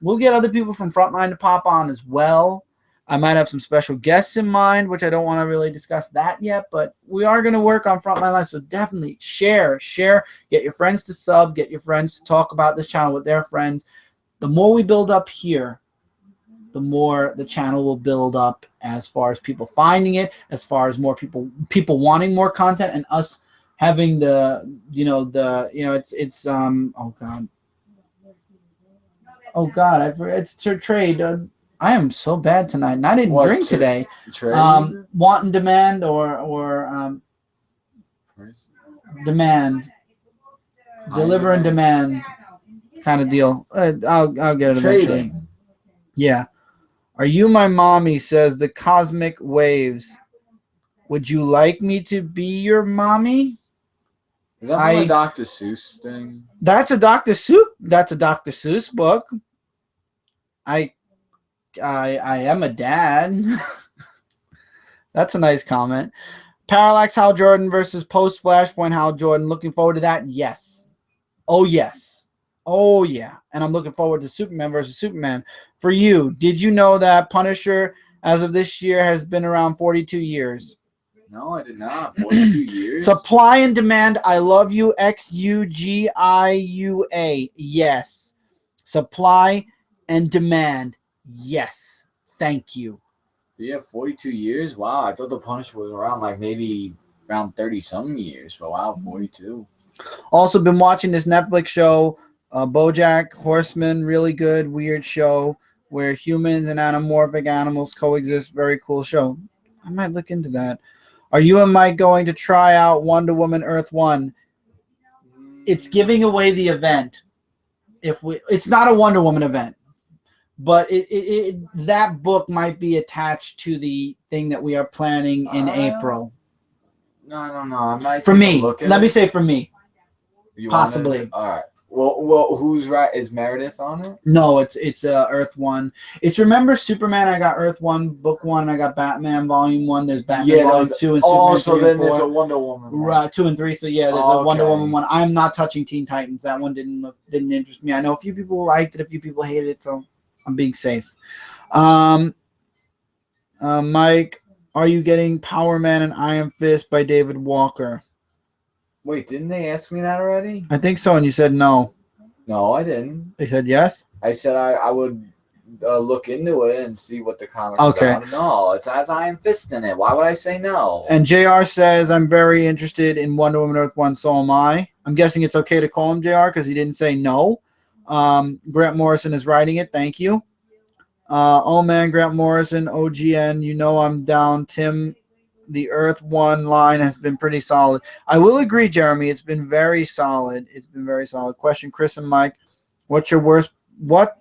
We'll get other people from Frontline to pop on as well. I might have some special guests in mind, which I don't want to really discuss that yet, but we are going to work on Frontline Live, so definitely share, get your friends to sub, get your friends to talk about this channel with their friends. The more we build up here, the more the channel will build up as far as people finding it, as far as more people wanting more content, and us having oh God, I forgot, it's to trade. I am so bad tonight, and I didn't drink today. Want and demand, or demand, deliver and demand, kind of deal. I'll get it eventually. Yeah. Are you my mommy? Says the Cosmic Waves. Would you like me to be your mommy? Is that from a Dr. Seuss thing? That's a Dr. Seuss book. I am a dad. That's a nice comment. Parallax Hal Jordan versus post Flashpoint Hal Jordan. Looking forward to that? Yes. Oh, yes. Oh, yeah. And I'm looking forward to Superman versus Superman. For you, did you know that Punisher, as of this year, has been around 42 years? No, I did not. 42 years? Supply and demand. I love you. XUGIUA. Yes. Supply and demand. Yes. Thank you. Yeah, 42 years? Wow, I thought the Punisher was around like maybe around 30-some years. But wow, 42. Also been watching this Netflix show, BoJack Horseman. Really good, weird show where humans and anamorphic animals coexist. Very cool show. I might look into that. Are you and Mike going to try out Wonder Woman Earth 1? It's giving away the event. It's not a Wonder Woman event. But that book might be attached to the thing that we are planning in April. No. I might for me. Let me say for me. Possibly. All right. Well, who's right? Is Meredith on it? No, it's Earth 1. It's Remember Superman. I got Earth 1, Book 1. I got Batman Volume 1. There's Batman Volume 2 and Superman. So then there's a Wonder Woman one. Right, 2 and 3. So yeah, there's a Wonder Woman 1. I'm not touching Teen Titans. That one didn't interest me. I know a few people liked it, a few people hated it, so I'm being safe. Mike, are you getting Power Man and Iron Fist by David Walker? Wait, didn't they ask me that already? I think so, and you said no. No, I didn't. They said yes? I said I would look into it and see what the comics Okay. about. No, it's as Iron Fist in it. Why would I say no? And JR says, I'm very interested in Wonder Woman Earth 1, so am I. I'm guessing it's okay to call him JR because he didn't say no. Grant Morrison is writing it. Thank you. Oh, man, Grant Morrison, OGN, you know I'm down. Tim, the Earth 1 line has been pretty solid. I will agree, Jeremy. It's been very solid. It's been very solid. Question, Chris and Mike. What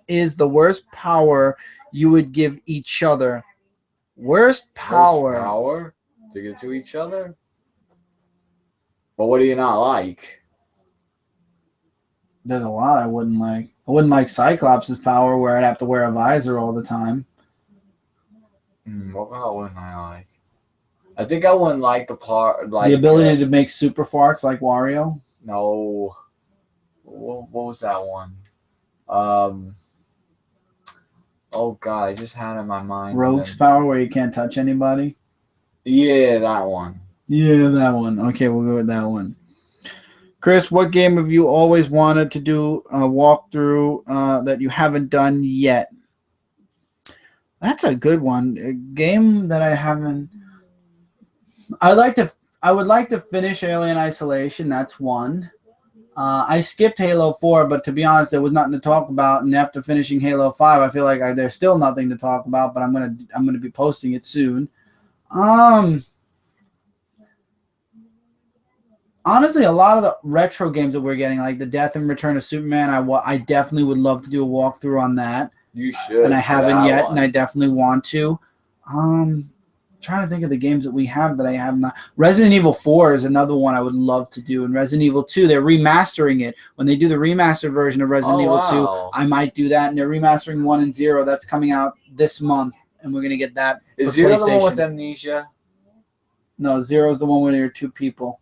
is the worst power you would give each other? Worst power. Worst power to give to each other? But what do you not like? There's a lot I wouldn't like. I wouldn't like Cyclops' power where I'd have to wear a visor all the time. What wouldn't I like? I think I wouldn't like the part like the ability to make super farts like Wario. No. What was that one? Oh god, I just had it in my mind. Rogue's power where you can't touch anybody. Yeah, that one. Yeah, that one. Okay, we'll go with that one. Chris, what game have you always wanted to do a walkthrough that you haven't done yet? That's a good one. A game that I haven't. I would like to finish Alien Isolation. That's one. I skipped Halo 4, but to be honest, there was nothing to talk about. And after finishing Halo 5, I feel like there's still nothing to talk about. But I'm gonna be posting it soon. Honestly, a lot of the retro games that we're getting, like the Death and Return of Superman, I definitely would love to do a walkthrough on that. You should. And I haven't yet, and I definitely want to. Trying to think of the games that we have that I have not. Resident Evil 4 is another one I would love to do. And Resident Evil 2, they're remastering it. When they do the remastered version of Resident Evil 2, I might do that. And they're remastering 1 and 0. That's coming out this month. And we're going to get that. Is 0 the one with Amnesia? No, 0 is the one where there are 2 people.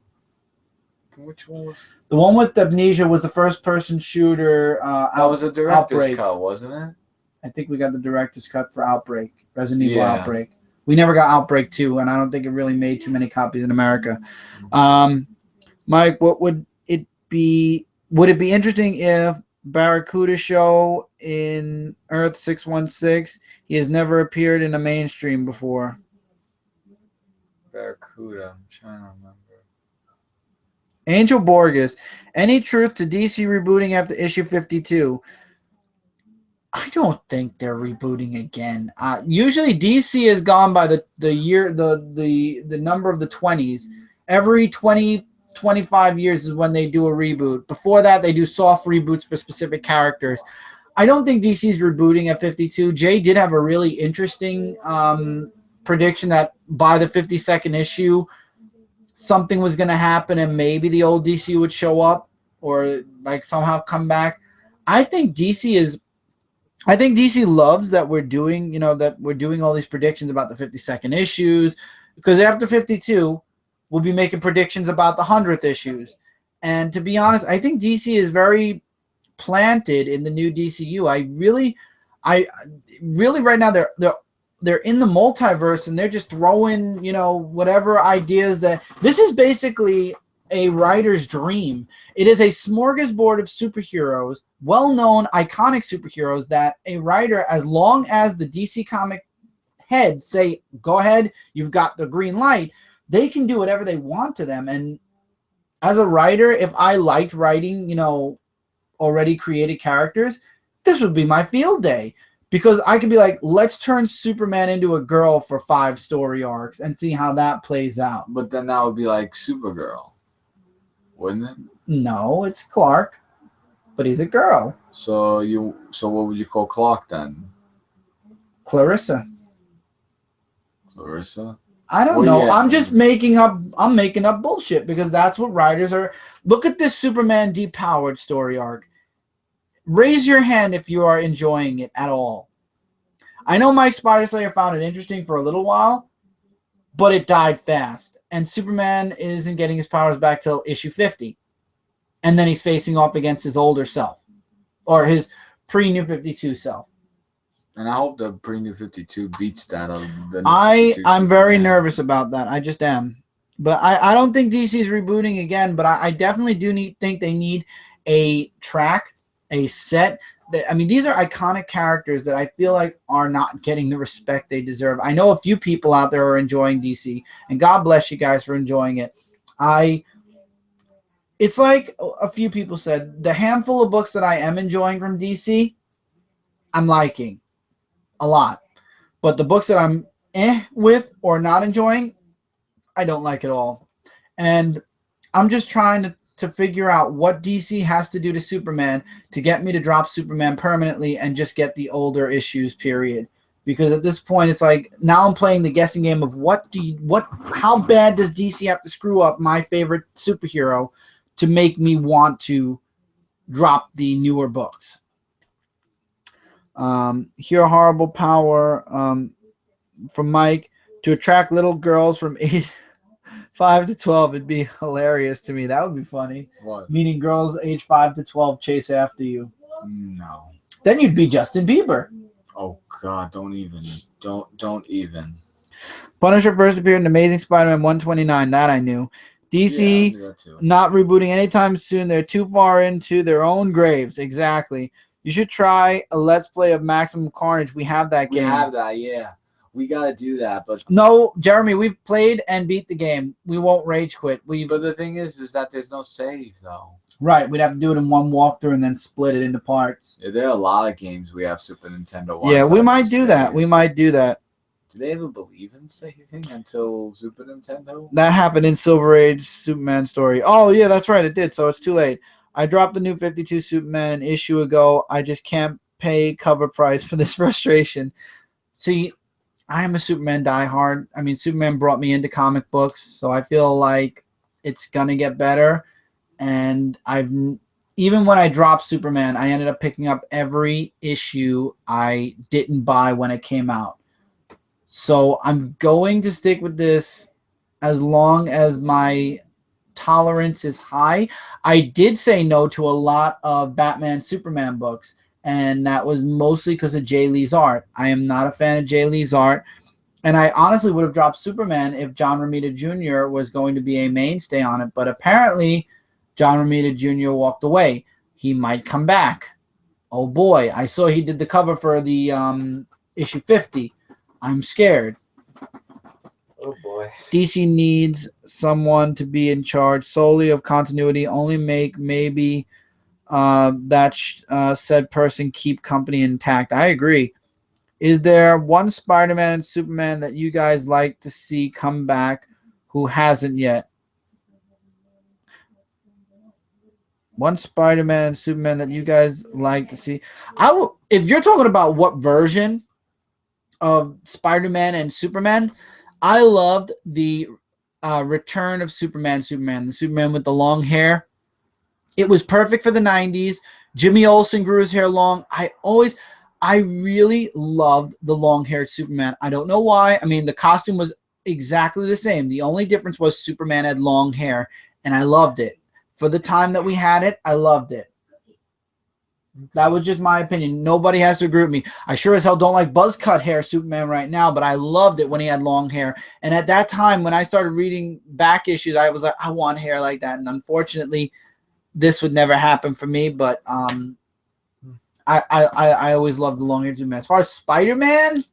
Which one was? The one with Amnesia was the first-person shooter. That was a director's cut, wasn't it? I think we got the director's cut for Outbreak. Resident Evil Outbreak. We never got Outbreak 2, and I don't think it really made too many copies in America. Mike, what would it be? Would it be interesting if Barracuda show in Earth 616? He has never appeared in a mainstream before. Barracuda. I'm trying to remember. Angel Borges. Any truth to DC rebooting after issue 52? I don't think they're rebooting again. Usually DC is gone by the number of the 20s. Every 25 years is when they do a reboot. Before that, they do soft reboots for specific characters. I don't think DC's rebooting at 52. Jay did have a really interesting prediction that by the 52nd issue, something was going to happen and maybe the old DC would show up or like somehow come back. I think DC loves that we're doing, all these predictions about the 52nd issues, because after 52, we'll be making predictions about the 100th issues. And to be honest, I think DC is very planted in the new DCU. I really right now they're in the multiverse and they're just throwing, whatever ideas that this is basically a writer's dream. It is a smorgasbord of superheroes, well-known, iconic superheroes that a writer, as long as the DC comic heads say, go ahead, you've got the green light, they can do whatever they want to them. And as a writer, if I liked writing, already created characters, this would be my field day. Because I could be like, let's turn Superman into a girl for 5 story arcs and see how that plays out. But then that would be like Supergirl, wouldn't it? No, it's Clark, but he's a girl. So what would you call Clark then? Clarissa. Clarissa? I don't know. Yeah. I'm just making up bullshit because that's what writers are. Look at this Superman depowered story arc. Raise your hand if you are enjoying it at all. I know Mike Spider-Slayer found it interesting for a little while, but it died fast. And Superman isn't getting his powers back till issue 50. And then he's facing off against his older self. Or his pre-New 52 self. And I hope the pre-New 52 beats that of the I'm very nervous about that. I just am. But I don't think DC is rebooting again. But I definitely think they need a track, a set. I mean, these are iconic characters that I feel like are not getting the respect they deserve. I know a few people out there are enjoying DC, and God bless you guys for enjoying it. It's like a few people said, the handful of books that I am enjoying from DC, I'm liking a lot. But the books that I'm with or not enjoying, I don't like at all. And I'm just trying to figure out what DC has to do to Superman to get me to drop Superman permanently and just get the older issues, period. Because at this point, it's like now I'm playing the guessing game of how bad does DC have to screw up my favorite superhero to make me want to drop the newer books. Hear horrible power from Mike to attract little girls from 5 to 12. It'd be hilarious to me. That would be funny. What? Meaning girls age 5 to 12 chase after you. No. Then you'd be Justin Bieber. Oh God! Don't even. Punisher first appeared in Amazing Spider-Man 129. That I knew. DC not rebooting anytime soon. They're too far into their own graves. Exactly. You should try a Let's Play of Maximum Carnage. We have that game. We have that, yeah. We gotta do that, but no, Jeremy, we've played and beat the game. We won't rage quit. But the thing is that there's no save though. Right, we'd have to do it in one walkthrough and then split it into parts. Yeah, there are a lot of games we have Super Nintendo. Yeah, we might do that. We might do that. Do they ever believe in saving until Super Nintendo? That happened in Silver Age Superman story. Oh yeah, that's right, it did. So it's too late. I dropped the new 52 Superman an issue ago. I just can't pay cover price for this frustration. See, I am a Superman diehard. I mean, Superman brought me into comic books, so I feel like it's gonna get better. And even when I dropped Superman, I ended up picking up every issue I didn't buy when it came out. So I'm going to stick with this as long as my tolerance is high. I did say no to a lot of Batman Superman books, and that was mostly because of Jay Lee's art. I am not a fan of Jay Lee's art, and I honestly would have dropped Superman if John Romita Jr. was going to be a mainstay on it, but apparently John Romita Jr. walked away. He might come back. Oh boy, I saw he did the cover for the issue 50. I'm scared. Oh boy. DC needs someone to be in charge solely of continuity. Only make maybe said person keep company intact. I agree. Is there one Spider-Man and Superman that you guys like to see come back who hasn't yet? One Spider-Man and Superman that you guys like to see. If you're talking about what version of Spider-Man and Superman, I loved the return of Superman, the Superman with the long hair. It was perfect for the 90s. Jimmy Olsen grew his hair long. I really loved the long-haired Superman. I don't know why. I mean, the costume was exactly the same. The only difference was Superman had long hair, and I loved it. For the time that we had it, I loved it. That was just my opinion. Nobody has to agree with me. I sure as hell don't like buzz cut hair Superman right now, but I loved it when he had long hair. And at that time, when I started reading back issues, I was like, I want hair like that. And unfortunately, this would never happen for me. But I always loved the long hair Superman. As far as Spider-Man,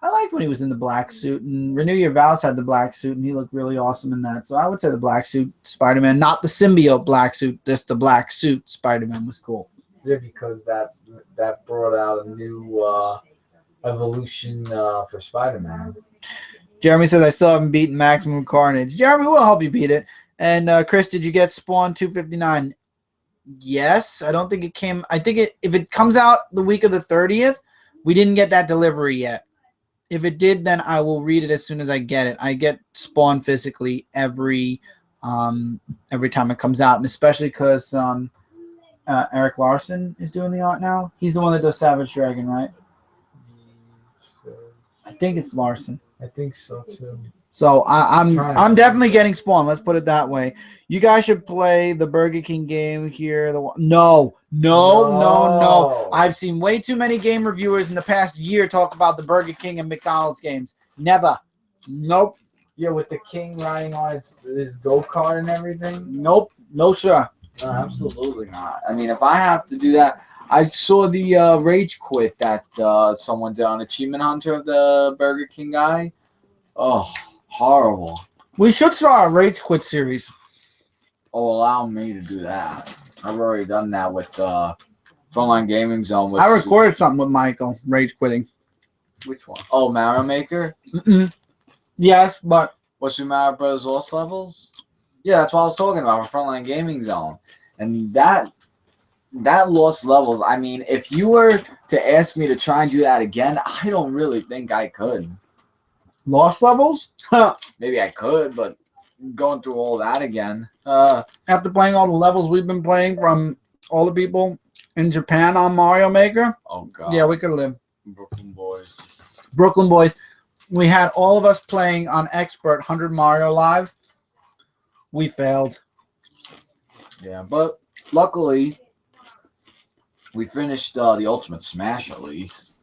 I liked when he was in the black suit, and Renew Your Vows had the black suit, and he looked really awesome in that. So I would say the black suit Spider-Man, not the symbiote black suit, just the black suit Spider-Man was cool. Yeah, because that brought out a new evolution for Spider-Man. Jeremy says, I still haven't beaten Maximum Carnage. Jeremy, we'll help you beat it. And Chris, did you get Spawn 259? Yes. I don't think it came. I think if it comes out the week of the 30th, we didn't get that delivery yet. If it did, then I will read it as soon as I get it. I get Spawn physically every time it comes out, and especially because Eric Larson is doing the art now. He's the one that does Savage Dragon, right? I think it's Larson. I think so too. So I'm definitely getting Spawn. Let's put it that way. You guys should play the Burger King game here. No. I've seen way too many game reviewers in the past year talk about the Burger King and McDonald's games. Never. Nope. Yeah, with the king riding on his go-kart and everything. Nope. No, sir. No, absolutely not. I mean, if I have to do that, I saw the rage quit that someone did on Achievement Hunter of the Burger King guy. Oh, horrible. We should start a Rage Quit series. Oh, allow me to do that. I've already done that with Frontline Gaming Zone. With I recorded something with Michael, Rage Quitting. Which one? Oh, Mario Maker? Mm-mm. Yes, but... What's your Mario Bros. Lost Levels? Yeah, that's what I was talking about for Frontline Gaming Zone. And that Lost Levels, I mean, if you were to ask me to try and do that again, I don't really think I could. Lost Levels? Maybe I could, but going through all that again. After playing all the levels we've been playing from all the people in Japan on Mario Maker? Oh, God. Yeah, we could live. Brooklyn Boys. Brooklyn Boys. We had all of us playing on Expert 100 Mario Lives. We failed. Yeah, but luckily, we finished the Ultimate Smash at least.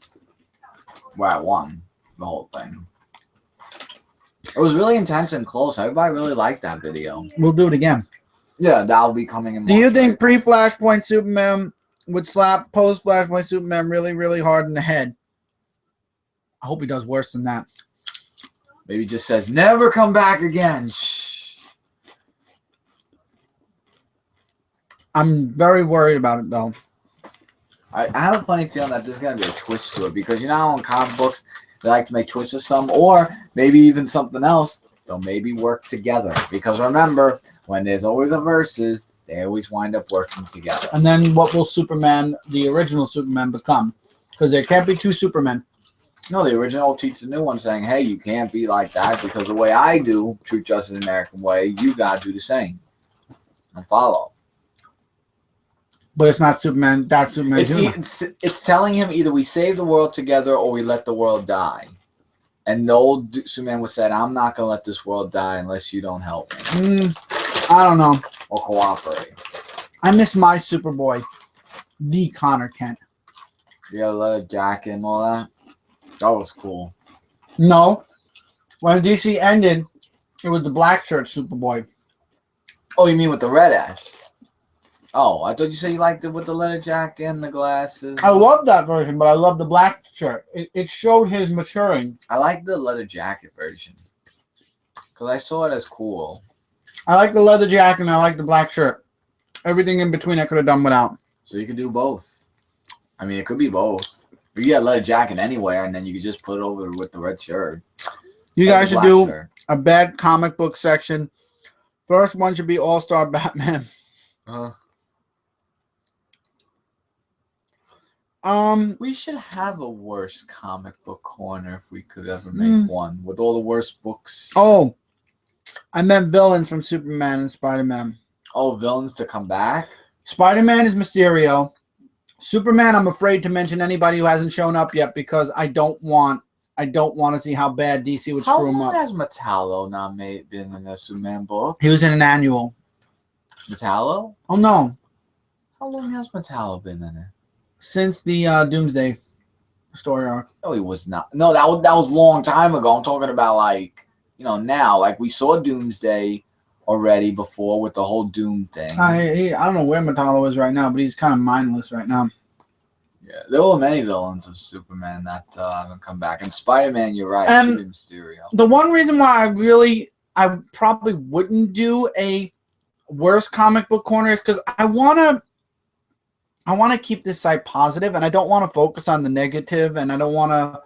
Where I won the whole thing. It was really intense and close. Everybody really liked that video. We'll do it again. Yeah, that'll be coming in March. Do you think pre-Flashpoint Superman would slap post-Flashpoint Superman really, really hard in the head? I hope he does worse than that. Maybe just says, never come back again. Shh. I'm very worried about it, though. I have a funny feeling that there's going to be a twist to it. Because you know how in comic books, they like to make twists of some. Or maybe even something else. They'll maybe work together. Because remember, when there's always a versus, they always wind up working together. And then what will Superman, the original Superman, become? Because there can't be two Supermen. No, the original will teach the new one saying, hey, you can't be like that because the way I do, Truth, Justice, American Way, you got to do the same. And follow. But it's not Superman. That's Superman. It's telling him either we save the world together or we let the world die. And the old Superman was said, I'm not going to let this world die unless you don't help me. I don't know. Or cooperate. I miss my Superboy. The Connor Kent. Yeah, leather jacket and all that. That was cool. No. When DC ended, it was the black shirt Superboy. Oh, you mean with the red ash? Oh, I thought you said you liked it with the leather jacket and the glasses. I love that version, but I love the black shirt. It showed his maturing. I like the leather jacket version. Because I saw it as cool. I like the leather jacket and I like the black shirt. Everything in between I could have done without. So you could do both. I mean, it could be both. You get a leather jacket anywhere, and then you could just put it over with the red shirt. You guys should do a bad comic book section. First one should be All-Star Batman. We should have a worst comic book corner if we could ever make one with all the worst books. Oh, I meant villains from Superman and Spider-Man. Oh, villains to come back? Spider-Man is Mysterio. Superman, I'm afraid to mention anybody who hasn't shown up yet because I don't want to see how bad DC would screw him up. How long has Metallo not been in the Superman book? He was in an annual. Metallo? Oh, no. How long has Metallo been in it? Since the Doomsday story arc. No, he was not. No, that was a long time ago. I'm talking about, like, you know, now. Like, we saw Doomsday already before with the whole Doom thing. I don't know where Metallo is right now, but he's kind of mindless right now. Yeah, there were many villains of Superman that haven't come back. And Spider-Man, you're right, should be Mysterio. The one reason why I probably wouldn't do a worst comic book corner is because I want to keep this site positive, and I don't want to focus on the negative, and I don't want to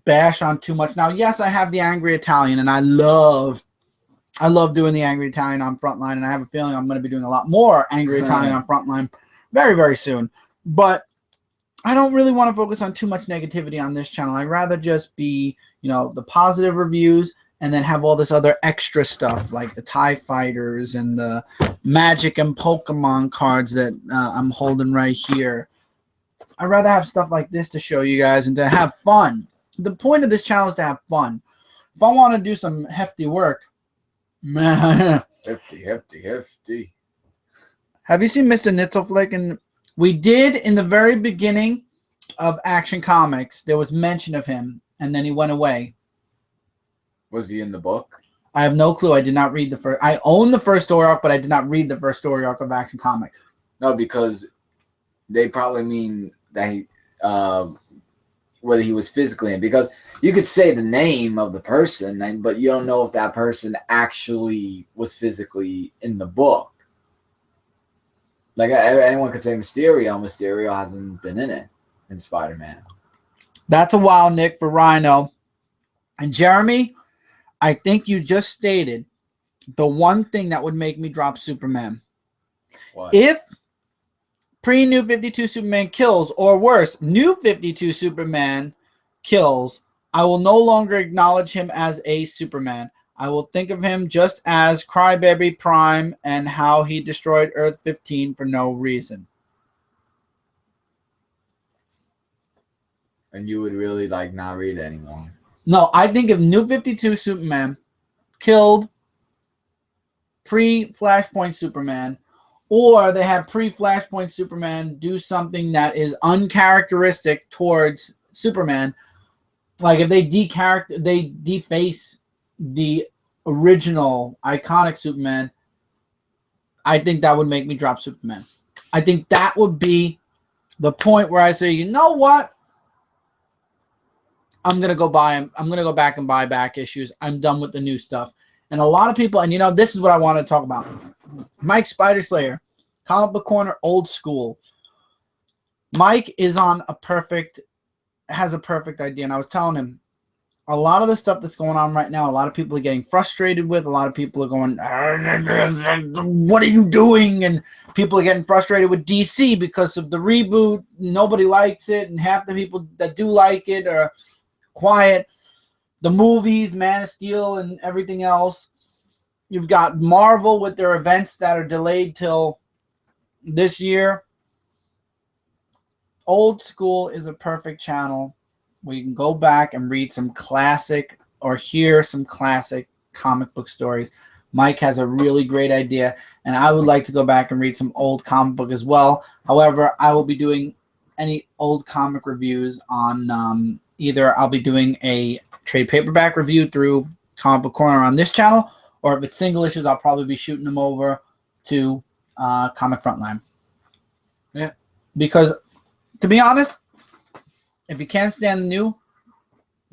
bash on too much. Now, yes, I have the Angry Italian, and I love doing the Angry Italian on Frontline, and I have a feeling I'm going to be doing a lot more Angry Italian on Frontline very, very soon. But I don't really want to focus on too much negativity on this channel. I'd rather just be, you know, the positive reviews and then have all this other extra stuff like the TIE Fighters and the Magic and Pokemon cards that I'm holding right here. I'd rather have stuff like this to show you guys and to have fun. The point of this channel is to have fun. If I want to do some hefty work, man. Hefty. Have you seen Mr. Nitzelflick? And we did in the very beginning of Action Comics. There was mention of him, and then he went away. Was he in the book? I have no clue. I did not read the first. I own the first story arc, but I did not read the first story arc of Action Comics. No, because they probably mean that he, whether he was physically in. Because you could say the name of the person, but you don't know if that person actually was physically in the book. Like anyone could say Mysterio. Mysterio hasn't been in it in Spider-Man. That's a wow, Nick, for Rhino. And Jeremy, I think you just stated the one thing that would make me drop Superman. What? If pre-New 52 Superman kills, or worse, New 52 Superman kills, I will no longer acknowledge him as a Superman. I will think of him just as Crybaby Prime and how he destroyed Earth 15 for no reason. And you would really like not read it anymore. No, I think if New 52 Superman killed pre-Flashpoint Superman, or they had pre-Flashpoint Superman do something that is uncharacteristic towards Superman, like if they deface the original iconic Superman, I think that would make me drop Superman. I think that would be the point where I say, you know what? I'm gonna go back and buy back issues. I'm done with the new stuff. And a lot of people, and this is what I want to talk about. Mike Spider Slayer, Comic Book Corner, old school. Mike is has a perfect idea. And I was telling him, a lot of the stuff that's going on right now, a lot of people are getting frustrated with. A lot of people are going, what are you doing? And people are getting frustrated with DC because of the reboot. Nobody likes it. And half the people that do like it are quiet. The movies, Man of Steel and everything else. You've got Marvel with their events that are delayed till this year. Old School is a perfect channel where you can go back and read some classic or hear some classic comic book stories. Mike has a really great idea, and I would like to go back and read some old comic book as well. However, I will be doing any old comic reviews on either I'll be doing a trade paperback review through Comic Book Corner on this channel, or if it's single issues, I'll probably be shooting them over to Comic Frontline. Yeah. Because, to be honest, if you can't stand the new,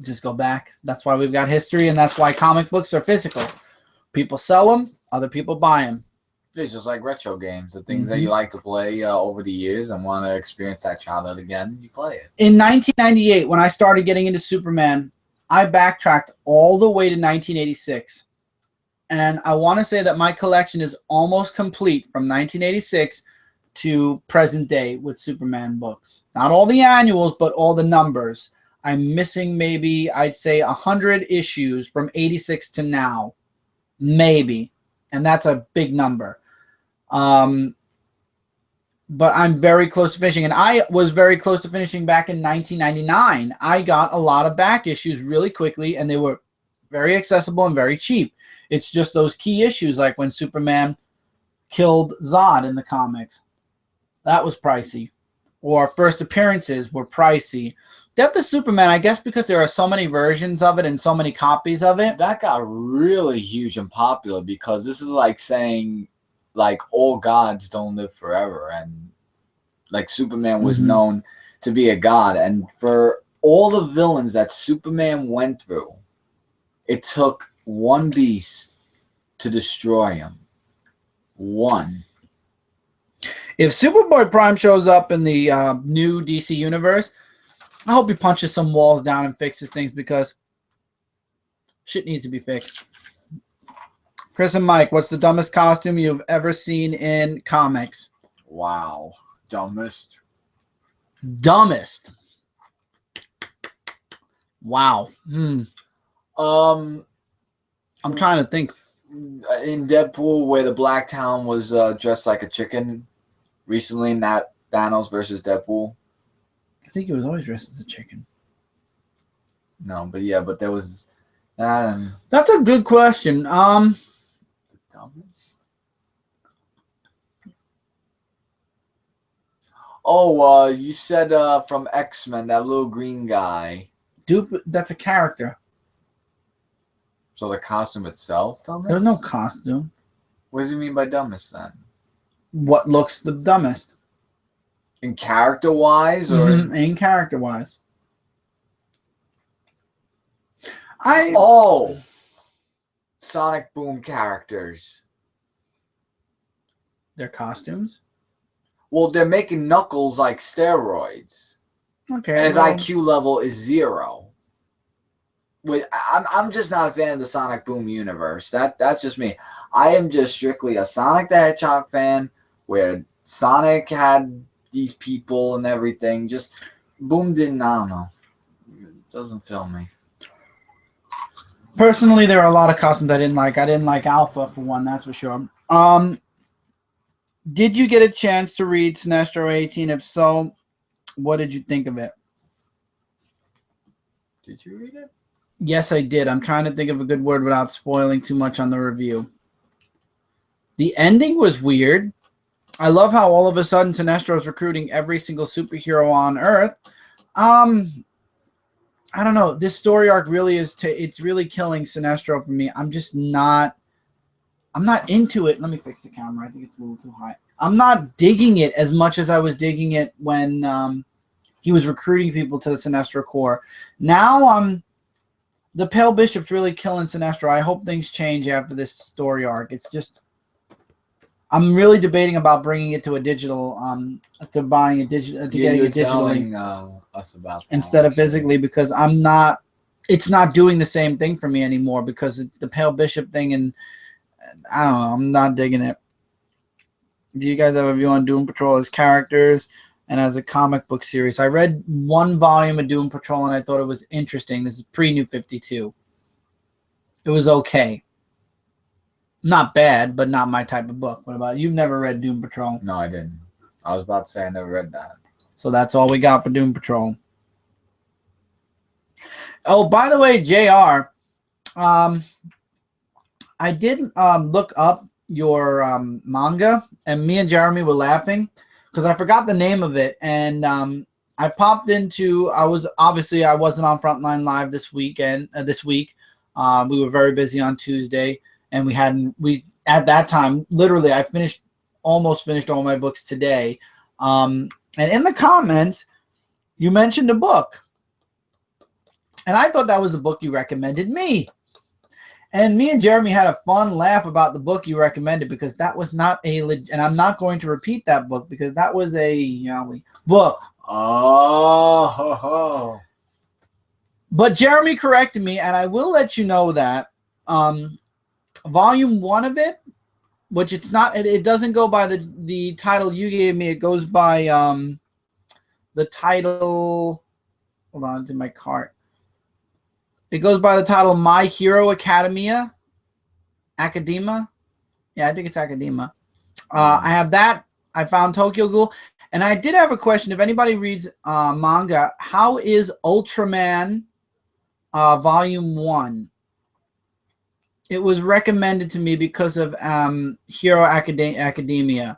just go back. That's why we've got history, and that's why comic books are physical. People sell them, other people buy them. It's just like retro games. The things that you like to play over the years and want to experience that childhood again, you play it. In 1998, when I started getting into Superman, I backtracked all the way to 1986. And I want to say that my collection is almost complete from 1986 to present day with Superman books. Not all the annuals, but all the numbers. I'm missing maybe, I'd say, 100 issues from 86 to now. Maybe. And that's a big number. But I'm very close to finishing. And I was very close to finishing back in 1999. I got a lot of back issues really quickly, and they were very accessible and very cheap. It's just those key issues, like when Superman killed Zod in the comics. That was pricey. Or first appearances were pricey. Death of Superman, I guess because there are so many versions of it and so many copies of it. That got really huge and popular because this is like saying, like, all gods don't live forever. And, like, Superman was known to be a god. And for all the villains that Superman went through, it took one beast to destroy him. One. If Superboy Prime shows up in the new DC universe, I hope he punches some walls down and fixes things because shit needs to be fixed. Chris and Mike, what's the dumbest costume you've ever seen in comics? Wow. Dumbest. Dumbest. Wow. I'm trying to think. In Deadpool, where the Black Town was dressed like a chicken recently in that Thanos versus Deadpool. I think he was always dressed as a chicken. No, but yeah, but there was that. That's a good question. The dumbest? Oh, you said from X-Men, that little green guy. Dude, that's a character. So the costume itself, dumbest? There's no costume. What does he mean by dumbest then? What looks the dumbest? In character-wise, or in character-wise? Sonic Boom characters. Their costumes? Well, they're making Knuckles like steroids. Okay. And his IQ level is 0. I'm just not a fan of the Sonic Boom universe. That's just me. I am just strictly a Sonic the Hedgehog fan, where Sonic had these people and everything. Just Boom didn't. I don't know. It doesn't fill me. Personally, there are a lot of costumes I didn't like. I didn't like Alpha for one, that's for sure. Did you get a chance to read Sinestro 18? If so, what did you think of it? Did you read it? Yes, I did. I'm trying to think of a good word without spoiling too much on the review. The ending was weird. I love how all of a sudden Sinestro is recruiting every single superhero on Earth. I don't know. This story arc really is. It's really killing Sinestro for me. I'm not into it. Let me fix the camera. I think it's a little too high. I'm not digging it as much as I was digging it when he was recruiting people to the Sinestro Corps. Now the Pale Bishop's really killing Sinestro. I hope things change after this story arc. It's just, I'm really debating about bringing it to a digital, to buying a digital, to getting it digitally. Telling us about that instead of physically, because it's not doing the same thing for me anymore, because the Pale Bishop thing, and I don't know, I'm not digging it. Do you guys have a view on Doom Patrol as characters and as a comic book series? I read one volume of Doom Patrol and I thought it was interesting. This is pre-New 52. It was okay. Not bad, but not my type of book. What about you? You've never read Doom Patrol? No, I didn't. I was about to say I never read that. So that's all we got for Doom Patrol. Oh, by the way, JR, I did look up your manga, and me and Jeremy were laughing because I forgot the name of it, and I popped into. I wasn't on Frontline Live this week. We were very busy on Tuesday, and we at that time literally I almost finished all my books today. And in the comments, you mentioned a book, and I thought that was the book you recommended me. And me and Jeremy had a fun laugh about the book you recommended, because that was not and I'm not going to repeat that book because that was a book. Oh. But Jeremy corrected me, and I will let you know that volume 1 of it, which it doesn't go by the title you gave me. It goes by the title. Hold on, it's in my cart. It goes by the title My Hero Academia. Yeah, I think it's Academia. I have that. I found Tokyo Ghoul. And I did have a question. If anybody reads manga, how is Ultraman Volume 1? It was recommended to me because of Hero Academia.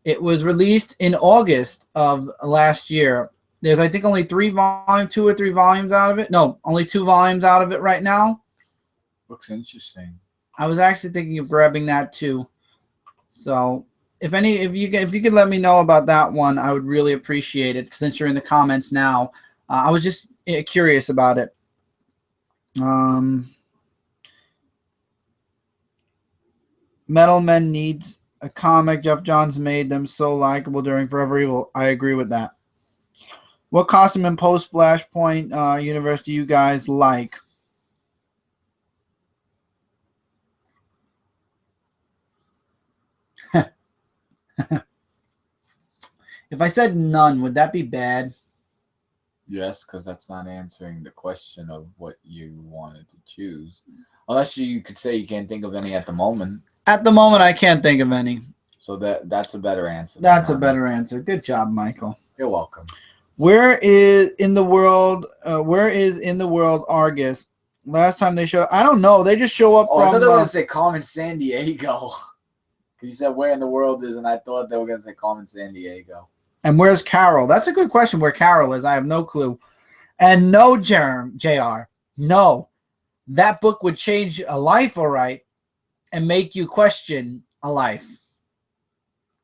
It was released in August of last year. There's, I think, only 2 or 3 volumes out of it. No, only 2 volumes out of it right now. Looks interesting. I was actually thinking of grabbing that too. So if you could let me know about that one, I would really appreciate it, since you're in the comments now. I was just curious about it. Metal Men needs a comic. Jeff Johns made them so likable during Forever Evil. I agree with that. What costume in post-Flashpoint universe do you guys like? If I said none, would that be bad? Yes, because that's not answering the question of what you wanted to choose. Unless you could say you can't think of any at the moment. At the moment, I can't think of any. So that's a better answer. That's a better answer. Good job, Michael. You're welcome. Where is in the world Argus? Last time they showed up, I don't know. They just show up from... I thought they were going to say Carmen San Diego. Because you said where in the world is, and I thought they were going to say Carmen San Diego. And where's Carol? That's a good question where Carol is. I have no clue. And no, JR. No. that book would change a life, all right, and make you question a life.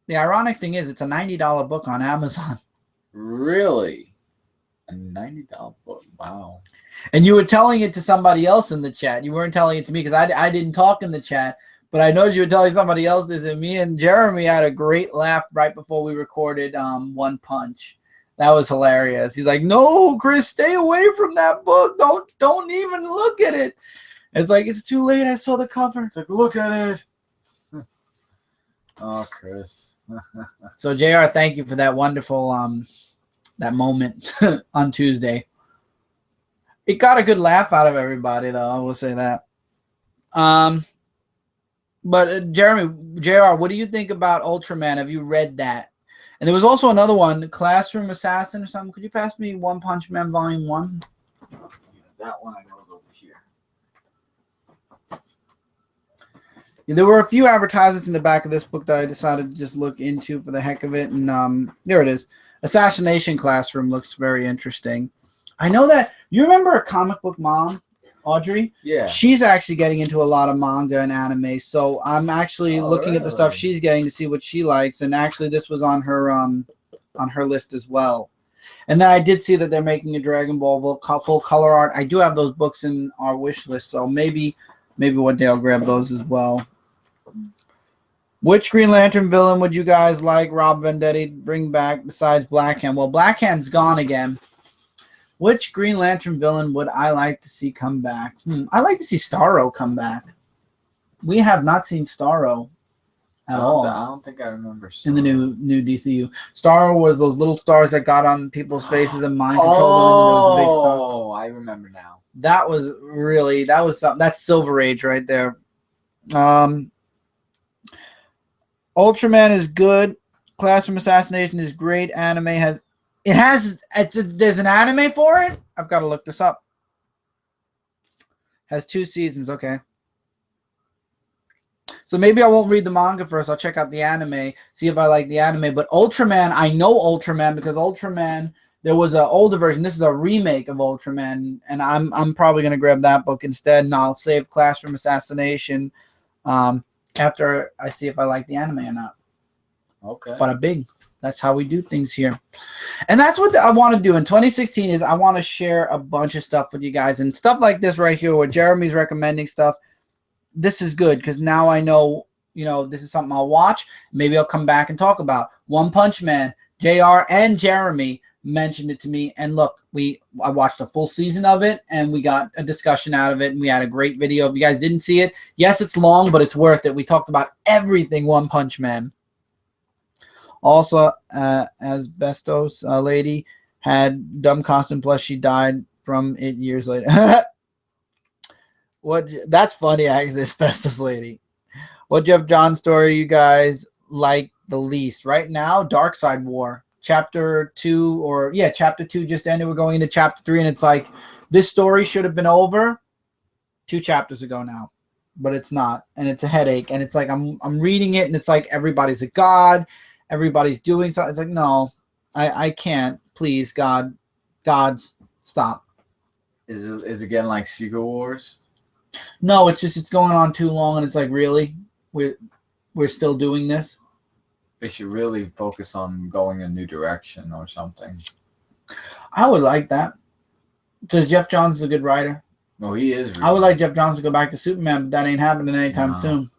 The ironic thing is, it's a $90 book on Amazon. Really? A $90 book? Wow. And you were telling it to somebody else in the chat. You weren't telling it to me because I didn't talk in the chat. But I know you were telling somebody else this, and me and Jeremy had a great laugh right before we recorded One Punch. That was hilarious. He's like, "No, Chris, stay away from that book. Don't even look at it." It's like, it's too late. I saw the cover. It's like, look at it. Oh, Chris. So, JR, thank you for that wonderful that moment on Tuesday. It got a good laugh out of everybody, though. I will say that. But Jeremy, JR, what do you think about Ultraman? Have you read that? And there was also another one, Classroom Assassin or something. Could you pass me One Punch Man Volume 1? That one I know is over here. There were a few advertisements in the back of this book that I decided to just look into for the heck of it. And there it is. Assassination Classroom looks very interesting. I know that you remember a comic book mom, Audrey? Yeah. She's actually getting into a lot of manga and anime. So I'm actually looking at the stuff she's getting to see what she likes. And actually this was on her list as well. And then I did see that they're making a Dragon Ball full color art. I do have those books in our wish list. So maybe one day I'll grab those as well. Which Green Lantern villain would you guys like Rob Vendetti to bring back besides Blackhand? Well, Blackhand's gone again. Which Green Lantern villain would I like to see come back? I'd like to see Starro come back. We have not seen Starro at all. I don't think I remember Starro. In the new DCU. Starro was those little stars that got on people's faces and mind controlled them. And there was a big star. Oh, I remember now. That was something. That's Silver Age right there. Ultraman is good. Classroom Assassination is great. There's an anime for it? I've got to look this up. Has 2 seasons. Okay. So maybe I won't read the manga first. I'll check out the anime, see if I like the anime. But Ultraman, I know Ultraman because Ultraman, there was an older version. This is a remake of Ultraman, and I'm probably going to grab that book instead, and I'll save Classroom Assassination after I see if I like the anime or not. Okay. Bada bing. That's how we do things here. And that's what I want to do in 2016 is I want to share a bunch of stuff with you guys. And stuff like this right here where Jeremy's recommending stuff. This is good because now I know, this is something I'll watch. Maybe I'll come back and talk about. One Punch Man, JR and Jeremy mentioned it to me. And look, I watched a full season of it and we got a discussion out of it. And we had a great video. If you guys didn't see it, yes, it's long, but it's worth it. We talked about everything One Punch Man. Also, asbestos lady had dumb costume, plus she died from it years later. That's funny, actually, asbestos lady. What Jeff John story you guys like the least? Right now, Dark Side War. Chapter 2, Chapter 2 just ended. We're going into Chapter 3, and it's like, this story should have been over 2 chapters ago now. But it's not, and it's a headache. And it's like, I'm reading it, and it's like, everybody's a god. Everybody's doing something. It's like, no, I can't. Please, gods, stop. Is it again like Secret Wars? No, it's going on too long, and it's like, really, we're still doing this. They should really focus on going a new direction or something. I would like that. Because Jeff Johns is a good writer. No, he is. Really. I would like Jeff Johns to go back to Superman, but that ain't happening anytime soon.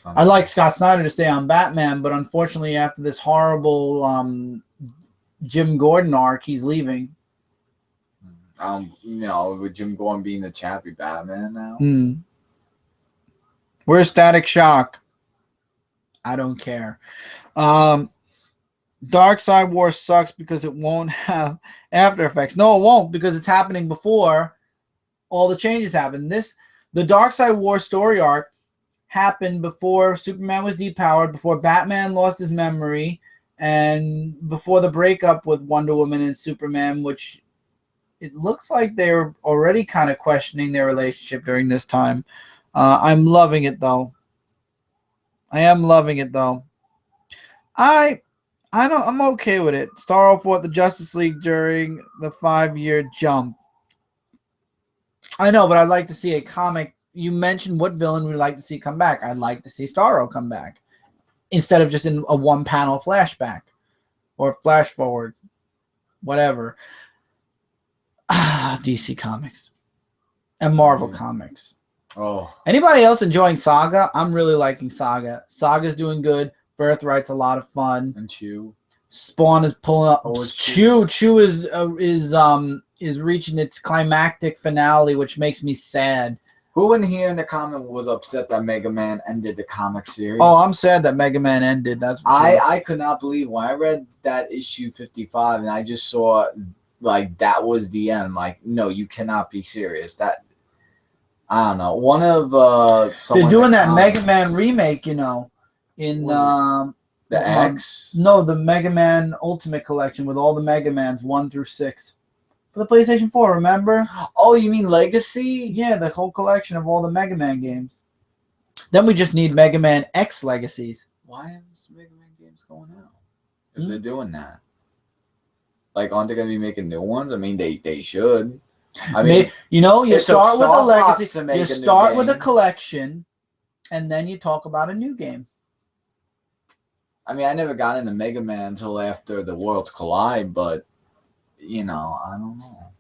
I like Scott Snyder to stay on Batman, but unfortunately, after this horrible Jim Gordon arc, he's leaving. With Jim Gordon being the chappy Batman now. Where's Static Shock? I don't care. Dark Side War sucks because it won't have after effects. No, it won't, because it's happening before all the changes happen. The Dark Side War story arc happened before Superman was depowered, before Batman lost his memory, and before the breakup with Wonder Woman and Superman, which it looks like they're already kind of questioning their relationship during this time. I'm loving it, though. I am loving it, though. I'm okay with it. Starro fought the Justice League during the 5-year jump. I know, but I'd like to see a comic. You mentioned what villain we'd like to see come back. I'd like to see Starro come back instead of just in a one-panel flashback or flash forward, whatever. DC Comics and Marvel Comics. Oh, anybody else enjoying Saga? I'm really liking Saga. Saga's doing good. Birthright's a lot of fun. and Chew. Spawn is pulling up. Oh, it's Chew is reaching its climactic finale, which makes me sad. Who in here in the comment was upset that Mega Man ended the comic series? Oh, I'm sad that Mega Man ended. That's for sure. I could not believe when I read that issue 55 and I just saw like that was the end. Like, no, you cannot be serious. That I don't know. One of they're doing that Mega Man remake, you know, in the X. No, the Mega Man Ultimate Collection with all the Mega Mans 1 through 6 for the PlayStation 4. Remember? Oh, you mean Legacy? Yeah, the whole collection of all the Mega Man games. Then we just need Mega Man X Legacies. Why is Mega Man games going out? If they're doing that, like, aren't they gonna be making new ones? I mean, they should. I mean, you know, you start with a legacy, you start with a game. collection, and then you talk about a new game. I mean, I never got into Mega Man until after the Worlds Collide, but you know, I don't know.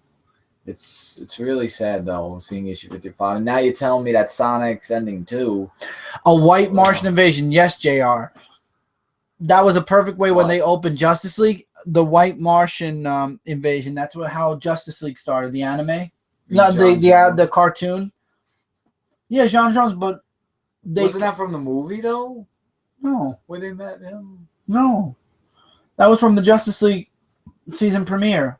It's really sad though seeing issue 55. And now you're telling me that Sonic's ending too. A white Martian invasion, yes, JR. That was a perfect way when they opened Justice League. The white Martian invasion. That's how Justice League started. The anime, not the cartoon. Yeah, Jean Jones, but wasn't that from the movie though? No, Where they met him? No, that was from the Justice League season premiere.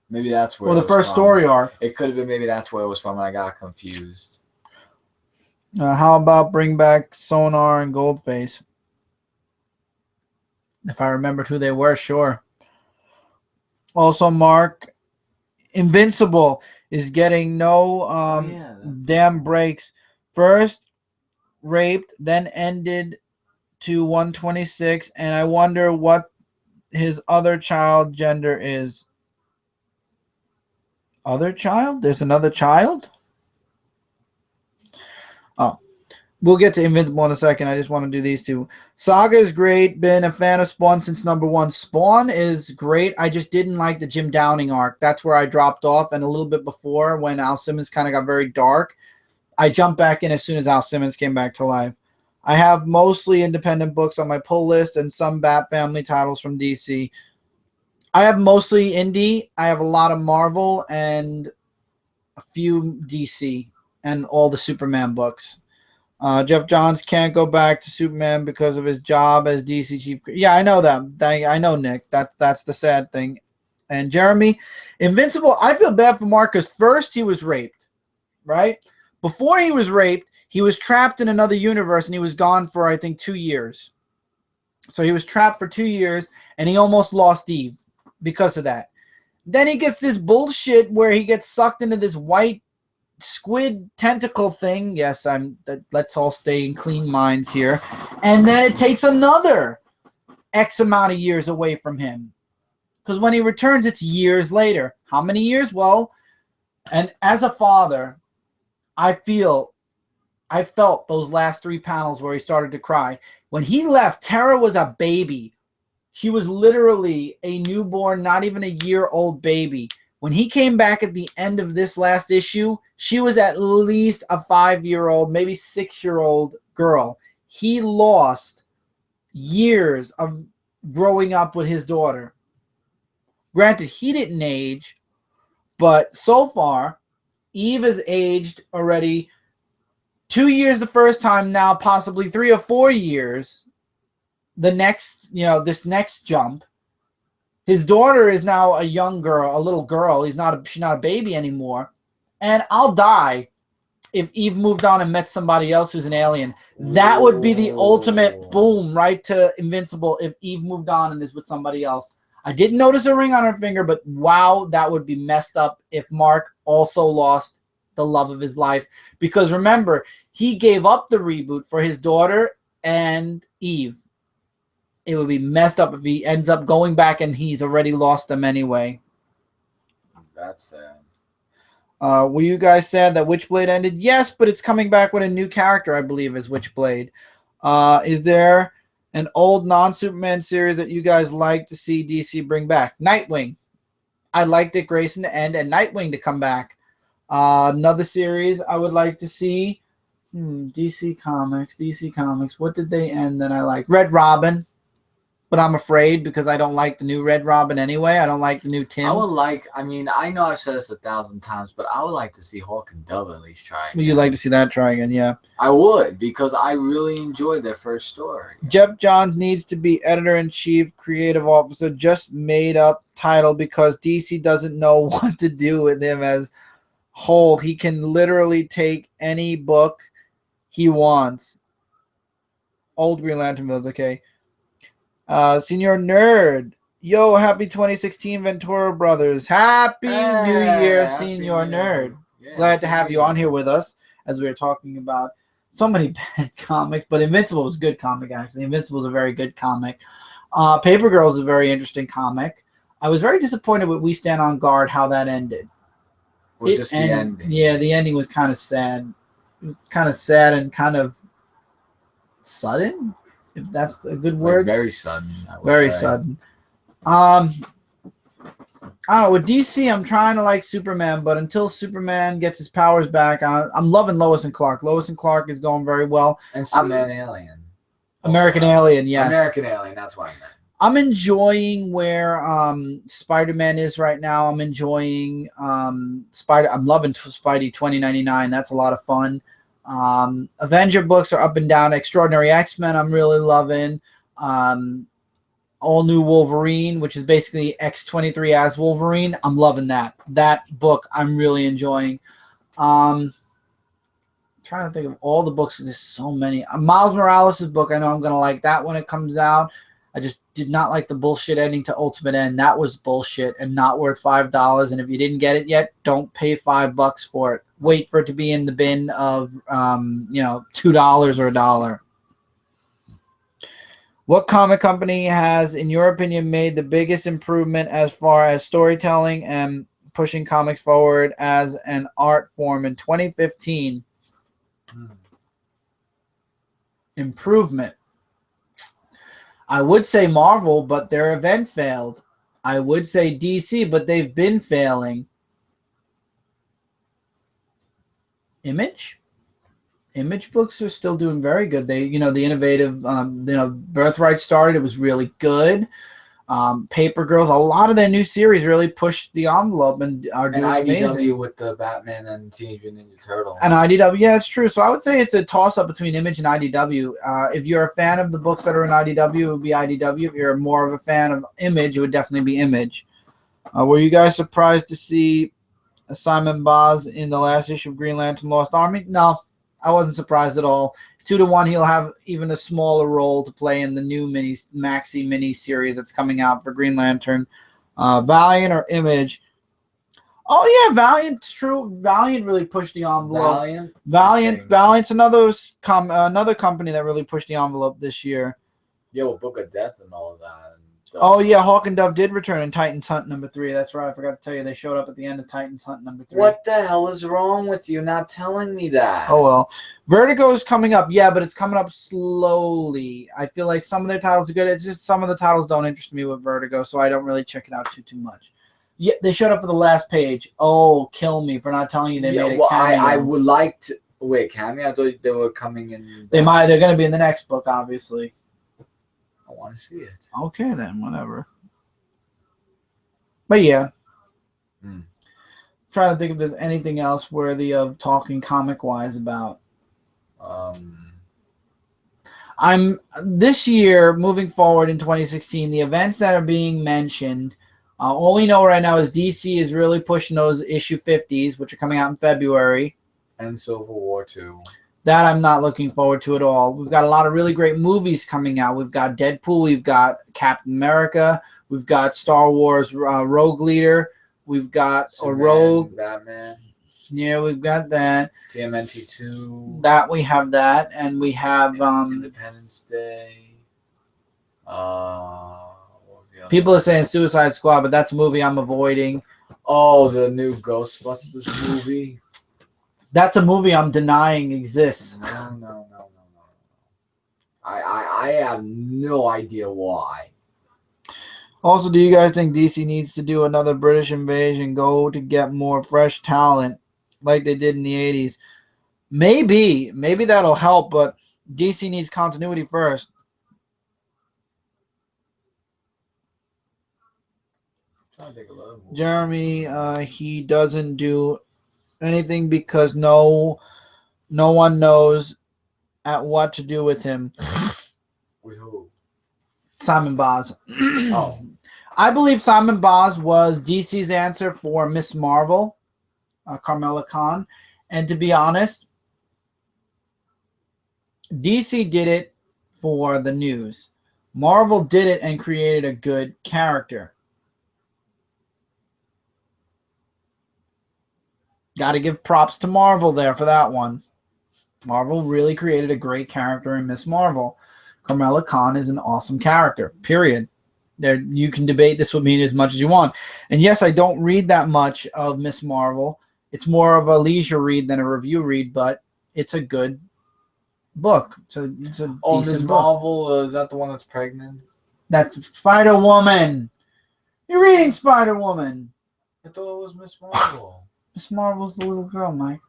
Maybe that's where. Or the first story arc. It could have been. Maybe that's where it was from. And I got confused. How about bring back Sonar and Goldface? If I remembered who they were, sure. Also, Mark, Invincible is getting no damn breaks. First raped, then ended to 126, and I wonder what his other child gender is. Other child? There's another child? Oh. We'll get to Invincible in a second. I just want to do these two. Saga is great. Been a fan of Spawn since #1. Spawn is great. I just didn't like the Jim Downing arc. That's where I dropped off. And a little bit before, when Al Simmons kind of got very dark, I jumped back in as soon as Al Simmons came back to life. I have mostly independent books on my pull list and some Bat Family titles from DC. I have mostly indie. I have a lot of Marvel and a few DC and all the Superman books. Jeff Johns can't go back to Superman because of his job as DC chief. Yeah, I know that. I know, Nick. That's the sad thing. And Jeremy, Invincible, I feel bad for Mark because first he was raped, right? Before he was raped, he was trapped in another universe and he was gone for, I think, 2 years. So he was trapped for 2 years and he almost lost Eve because of that. Then he gets this bullshit where he gets sucked into this white squid tentacle thing. Yes, let's all stay in clean minds here. And then it takes another X amount of years away from him. Because when he returns, it's years later. How many years? Well, and as a father, I felt those last 3 panels where he started to cry. When he left, Tara was a baby. She was literally a newborn, not even a year-old baby. When he came back at the end of this last issue, she was at least a 5-year-old, maybe 6-year-old girl. He lost years of growing up with his daughter. Granted, he didn't age, but so far, Eve has aged already 2 years the first time, now possibly 3 or 4 years. The next, this next jump. His daughter is now a young girl, a little girl. She's not a baby anymore. And I'll die if Eve moved on and met somebody else who's an alien. That would be the ultimate boom right to Invincible if Eve moved on and is with somebody else. I didn't notice a ring on her finger, but wow, that would be messed up if Mark also lost the love of his life. Because remember, he gave up the reboot for his daughter and Eve. It would be messed up if he ends up going back and he's already lost them anyway. That's sad. Were you guys sad that Witchblade ended? Yes, but it's coming back with a new character, I believe, as Witchblade. Is there an old non-Superman series that you guys like to see DC bring back? Nightwing. I'd like Dick Grayson to end and Nightwing to come back. Another series I would like to see. DC Comics. What did they end that I like? Red Robin. But I'm afraid because I don't like the new Red Robin anyway. I don't like the new Tim. I know I've said this 1,000 times, but I would like to see Hawk and Dove at least try again. You'd like to see that try again, yeah. I would, because I really enjoyed their first story. Jeff Johns needs to be editor-in-chief, creative officer, just made up title because DC doesn't know what to do with him as Hold. He can literally take any book he wants. Old Green Lantern villains, okay. Senior Nerd. Yo, happy 2016 Ventura Brothers. Happy New Year, Senior Nerd. Yeah, glad to have you on here with us as we were talking about so many bad comics, but Invincible was a good comic, actually. Invincible is a very good comic. Paper Girl is a very interesting comic. I was very disappointed with We Stand on Guard, how that ended. The ending. Yeah, the ending was kind of sad. It was kind of sad and kind of sudden, if that's a good word. Like very sudden. Very sudden. I don't know. With DC, I'm trying to like Superman, but until Superman gets his powers back, I'm loving Lois and Clark. Lois and Clark is going very well. And Superman Alien. American Alien, yes. American Alien, that's what I meant. I'm enjoying where Spider-Man is right now. I'm enjoying I'm loving Spidey 2099. That's a lot of fun. Avenger books are up and down. Extraordinary X-Men I'm really loving. All New Wolverine, which is basically X-23 as Wolverine. I'm loving that. That book I'm really enjoying. Trying to think of all the books. There's so many. Miles Morales' book, I know I'm going to like that when it comes out. I just did not like the bullshit ending to Ultimate End. That was bullshit and not worth $5. And if you didn't get it yet, don't pay $5 for it. Wait for it to be in the bin of, $2 or $1. What comic company has, in your opinion, made the biggest improvement as far as storytelling and pushing comics forward as an art form in 2015? Improvement. I would say Marvel, but their event failed. I would say DC, but they've been failing. Image books are still doing very good. They, the innovative, Birthright started. It was really good. Paper Girls, a lot of their new series really pushed the envelope and are doing amazing. And IDW with the Batman and Teenage Mutant Ninja Turtle. And IDW, yeah, it's true. So I would say it's a toss-up between Image and IDW. If you're a fan of the books that are in IDW, it would be IDW. If you're more of a fan of Image, it would definitely be Image. Were you guys surprised to see Simon Baz in the last issue of Green Lantern Lost Army? No, I wasn't surprised at all. 2-1, he'll have even a smaller role to play in the new maxi mini series that's coming out for Green Lantern. Valiant or Image? Oh yeah, Valiant's true. Valiant really pushed the envelope. Valiant's another company that really pushed the envelope this year. Yeah, with Book of Death and all of that. Oh yeah, Hawk and Dove did return in Titans Hunt #3. That's right. I forgot to tell you they showed up at the end of Titans Hunt #3. What the hell is wrong with you not telling me that? Oh well. Vertigo is coming up, yeah, but it's coming up slowly. I feel like some of their titles are good. It's just some of the titles don't interest me with Vertigo, so I don't really check it out too much. Yeah, they showed up for the last page. Oh, kill me for not telling you they made a cameo. I would like to wait, cameo? I thought they were coming in. They're gonna be in the next book, obviously. I want to see it. Okay, then, whatever. But yeah. Trying to think if there's anything else worthy of talking comic-wise about. I'm this year, moving forward in 2016, the events that are being mentioned, all we know right now is DC is really pushing those issue 50s, which are coming out in February. And Civil War 2. That I'm not looking forward to at all. We've got a lot of really great movies coming out. We've got Deadpool. We've got Captain America. We've got Star Wars Rogue Leader. We've got Rogue. Batman. Yeah, we've got that. TMNT 2. That we have that. And we have Independence Day. What was the other people one? are saying Suicide Squad, but that's a movie I'm avoiding. Oh, the new Ghostbusters movie. That's a movie I'm denying exists. No. I have no idea why. Also, do you guys think DC needs to do another British invasion, go to get more fresh talent like they did in the 80s? Maybe that'll help, but DC needs continuity first. Jeremy, he doesn't do anything because no one knows at what to do with him. With who? Simon Boz. Oh. I believe Simon Boz was DC's answer for Miss Marvel, Carmela Khan. And to be honest, DC did it for the news. Marvel did it and created a good character. Got to give props to Marvel there for that one. Marvel really created a great character in Miss Marvel. Carmela Khan is an awesome character, period. There, you can debate this with me as much as you want. And yes, I don't read that much of Miss Marvel. It's more of a leisure read than a review read, but it's a good book. It's a decent Miss book. Marvel, is that the one that's pregnant? That's Spider-Woman. You're reading Spider-Woman. I thought it was Miss Marvel. Miss Marvel's the little girl, Mike.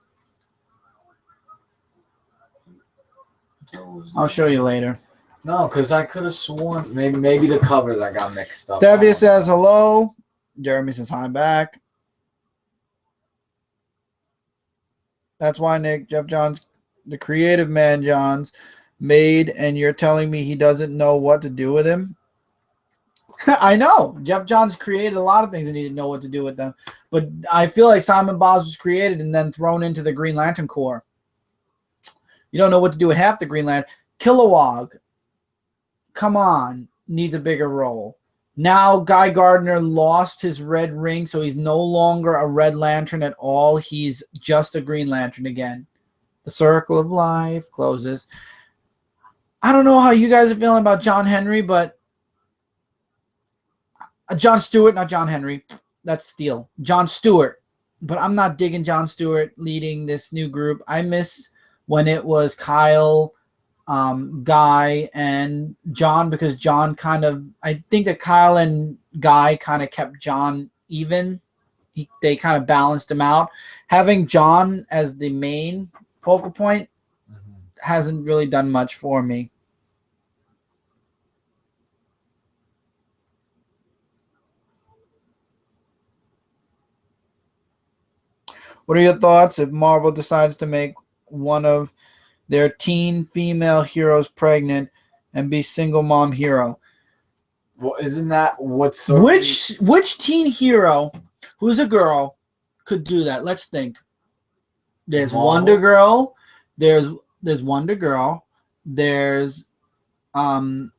I'll show you later. No, because I could have sworn maybe the cover that got mixed up. Devia says hello. Jeremy says hi back. That's why Nick, Jeff Johns, the creative man Johns, made, and you're telling me he doesn't know what to do with him? I know. Jeff Johns created a lot of things and he didn't know what to do with them. But I feel like Simon Boz was created and then thrown into the Green Lantern Corps. You don't know what to do with half the Green Lantern. Kilowog, come on, needs a bigger role. Now Guy Gardner lost his red ring, so he's no longer a Red Lantern at all. He's just a Green Lantern again. The circle of life closes. I don't know how you guys are feeling about John Henry, but John Stewart, not John Henry. That's Steele. John Stewart. But I'm not digging John Stewart leading this new group. I miss when it was Kyle, Guy, and John, because John I think that Kyle and Guy kind of kept John even. They kind of balanced him out. Having John as the main focal point hasn't really done much for me. What are your thoughts if Marvel decides to make one of their teen female heroes pregnant and be single mom hero? Well, isn't that what's which teen hero who's a girl could do that? Let's think. There's Marvel? Wonder Girl. There's Wonder Girl. There's oh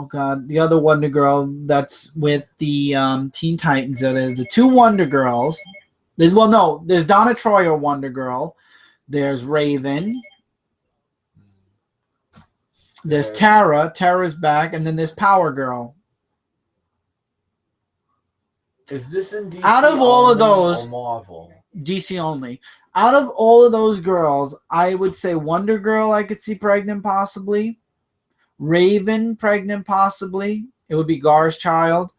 god, the other Wonder Girl that's with the Teen Titans. There's the two Wonder Girls. There's Donna Troy or Wonder Girl. There's Raven. There's Tara. Tara's back, and then there's Power Girl. Is this in DC? Out of all of those, or Marvel? DC only. Out of all of those girls, I would say Wonder Girl I could see pregnant possibly. Raven pregnant possibly. It would be Gar's child.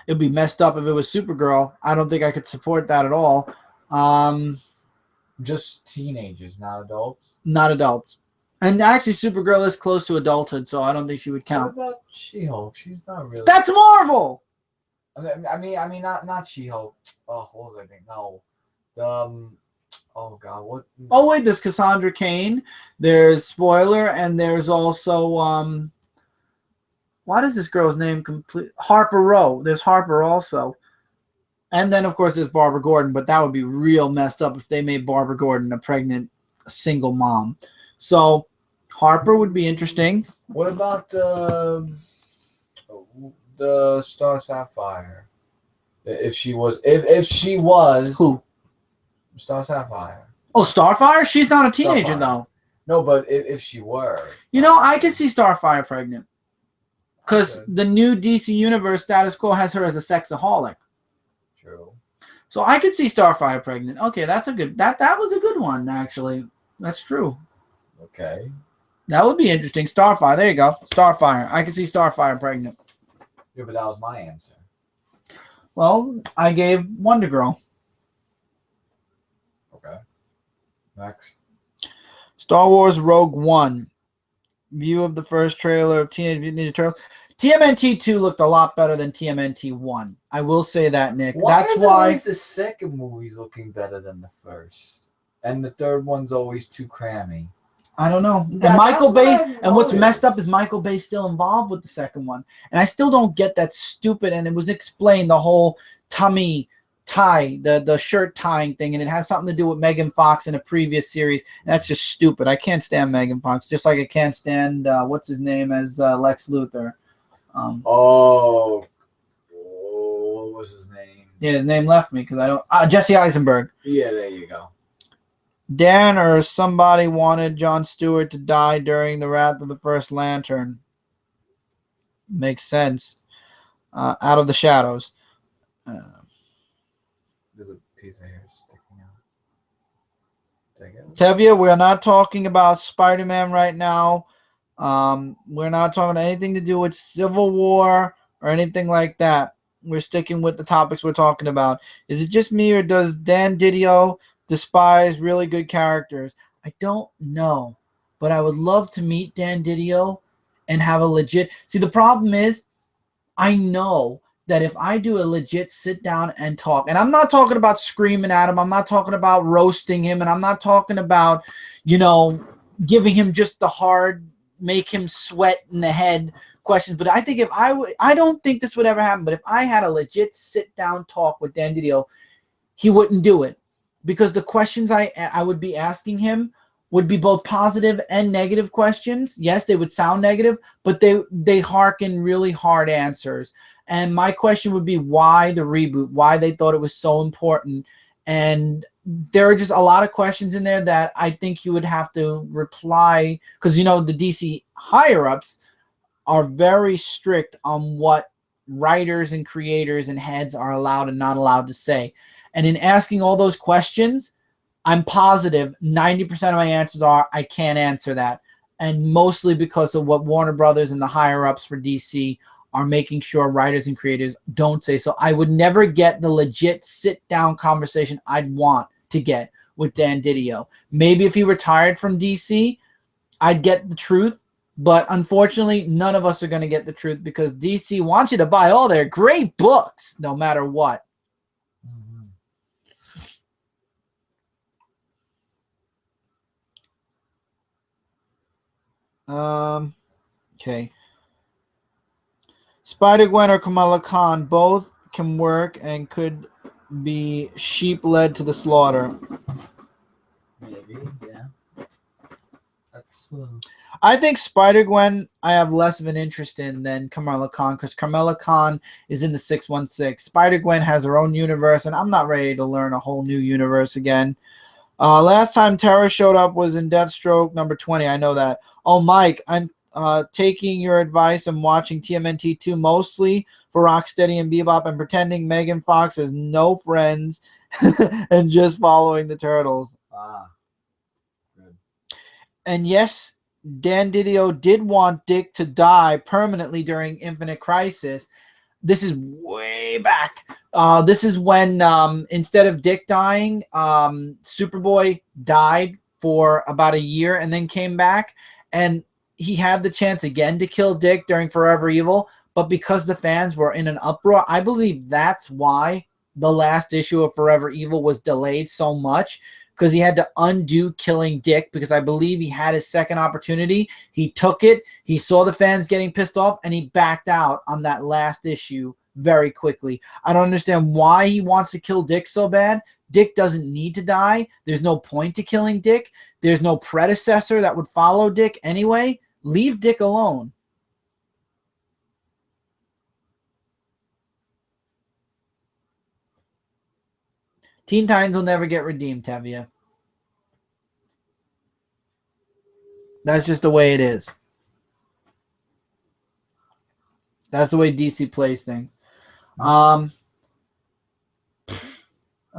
It would be messed up if it was Supergirl. I don't think I could support that at all. Just teenagers, not adults? Not adults. And actually, Supergirl is close to adulthood, so I don't think she would count. What about She-Hulk? She's not really... That's Marvel! I mean, not She-Hulk. Oh, what was I thinking? No. Oh, God, what? Oh, wait, there's Cassandra Cain. There's Spoiler, and there's also... what is this girl's name? Harper Row. There's Harper also. And then, of course, there's Barbara Gordon, but that would be real messed up if they made Barbara Gordon a pregnant single mom. So Harper would be interesting. What about the Star Sapphire? If she was who? Star Sapphire. Oh, Starfire? She's not a teenager, though. No, but if she were. You know, I could see Starfire pregnant. Because Okay. the new DC Universe status quo has her as a sexaholic. True. So I could see Starfire pregnant. Okay, that's a good that was a good one, actually. That's true. Okay. That would be interesting. Starfire, there you go. Starfire. I can see Starfire pregnant. Yeah, but that was my answer. Well, I gave Wonder Girl. Okay. Next. Star Wars Rogue One. View of the first trailer of Teenage Mutant Ninja Turtles. TMNT 2 looked a lot better than TMNT 1. I will say that, Nick. That's why always the second movie's looking better than the first, and the third one's always too crammy. I don't know. Yeah, And Michael Bay, I've and what's messed up noticed. is Michael Bay's still involved with the second one. And I still don't get that stupid, and it was explained, the whole tummy tie, the shirt tying thing, and it has something to do with Megan Fox in a previous series. And that's just stupid. I can't stand Megan Fox, just like I can't stand, what's his name as Lex Luthor. What was his name? Yeah, his name left me because I don't. Jesse Eisenberg. Yeah, there you go. Dan or somebody wanted Jon Stewart to die during the Wrath of the First Lantern. Makes sense. Out of the shadows. There's a piece of hair sticking out. Take it. Tevye, we're not talking about Spider-Man right now. We're not talking anything to do with Civil War or anything like that. We're sticking with the topics we're talking about. Is it just me, or does Dan Didio despise really good characters? I don't know, but I would love to meet Dan Didio and have a legit. See, the problem is, I know that if I do a legit sit down and talk, and I'm not talking about screaming at him, I'm not talking about roasting him, and I'm not talking about, giving him just the hard, make him sweat in the head questions. But I think if I don't think this would ever happen, but if I had a legit sit down talk with Dan Didio, he wouldn't do it, because the questions I would be asking him would be both positive and negative questions. Yes, they would sound negative, but they hearken really hard answers. And my question would be, why the reboot? Why they thought it was so important? And there are just a lot of questions in there that I think he would have to reply, because the DC higher-ups are very strict on what writers and creators and heads are allowed and not allowed to say. And in asking all those questions, I'm positive 90% of my answers are, I can't answer that. And mostly because of what Warner Brothers and the higher-ups for DC are making sure writers and creators don't say. So I would never get the legit sit-down conversation I'd want to get with Dan Didio. Maybe if he retired from DC, I'd get the truth. But unfortunately, none of us are going to get the truth, because DC wants you to buy all their great books, no matter what. Okay. Spider-Gwen or Kamala Khan, both can work and could be sheep led to the slaughter. Maybe, yeah. That's. I think Spider-Gwen I have less of an interest in than Kamala Khan, because Kamala Khan is in the 616. Spider-Gwen has her own universe, and I'm not ready to learn a whole new universe again. Last time Terra showed up was in Deathstroke number 20. I know that. Oh, Mike, I'm taking your advice and watching TMNT 2 mostly for Rocksteady and Bebop, and pretending Megan Fox has no friends and just following the Turtles. Good. And yes, Dan Didio did want Dick to die permanently during Infinite Crisis. This is way back. This is when instead of Dick dying, Superboy died for about a year and then came back. And he had the chance again to kill Dick during Forever Evil. But because the fans were in an uproar, I believe that's why the last issue of Forever Evil was delayed so much, because he had to undo killing Dick, because I believe he had his second opportunity. He took it. He saw the fans getting pissed off, and he backed out on that last issue very quickly. I don't understand why he wants to kill Dick so bad. Dick doesn't need to die. There's no point to killing Dick. There's no predecessor that would follow Dick anyway. Leave Dick alone. Teen Titans will never get redeemed, Tevye. That's just the way it is. That's the way DC plays things. Are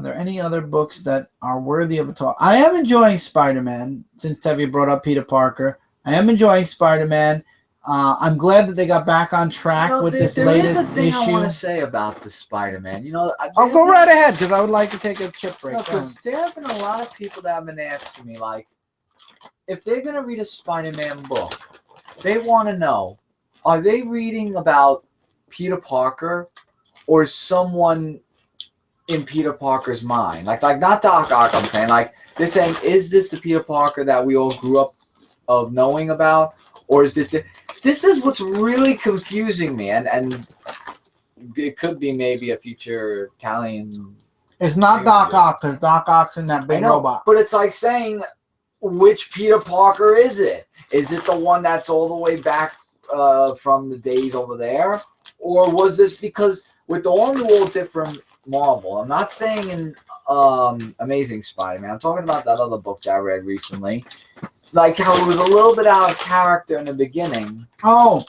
there any other books that are worthy of a talk? I am enjoying Spider-Man, since Tevye brought up Peter Parker. I am enjoying Spider-Man. I'm glad that they got back on track with this latest issue. There is a thing I want to say about the Spider-Man. I'll go right ahead because I would like to take a chip break. Because there have been a lot of people that have been asking me, like, if they're going to read a Spider-Man book, they want to know, are they reading about Peter Parker or someone in Peter Parker's mind? Like not Doc Ock, I'm saying. Like, they're saying, is this the Peter Parker that we all grew up of knowing about? Or is it... This is what's really confusing me, and it could be maybe a future Italian... It's not Doc Ock, because Doc Ock's in that big robot. But it's like saying, which Peter Parker is it? Is it the one that's all the way back from the days over there? Or was this because with all different Marvel, I'm not saying in Amazing Spider-Man, I'm talking about that other book that I read recently, like how it was a little bit out of character in the beginning. Oh,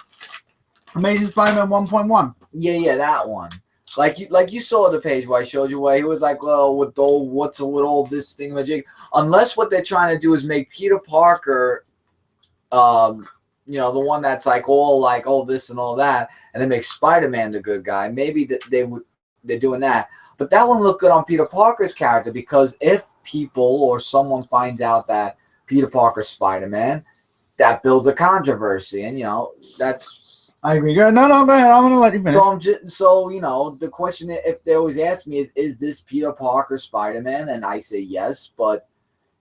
Amazing Spider-Man 1.1. Yeah, that one. Like you saw the page where I showed you where he was like, well, what's with all this thingamajig? Unless what they're trying to do is make Peter Parker, the one that's like all this and all that, and then make Spider-Man the good guy. Maybe they're doing that. But that one looked good on Peter Parker's character, because if people or someone finds out that Peter Parker's Spider-Man, that builds a controversy, and that's. I agree. No, go ahead. I'm gonna let you finish. So the question, if they always ask me, is this Peter Parker Spider-Man? And I say yes, but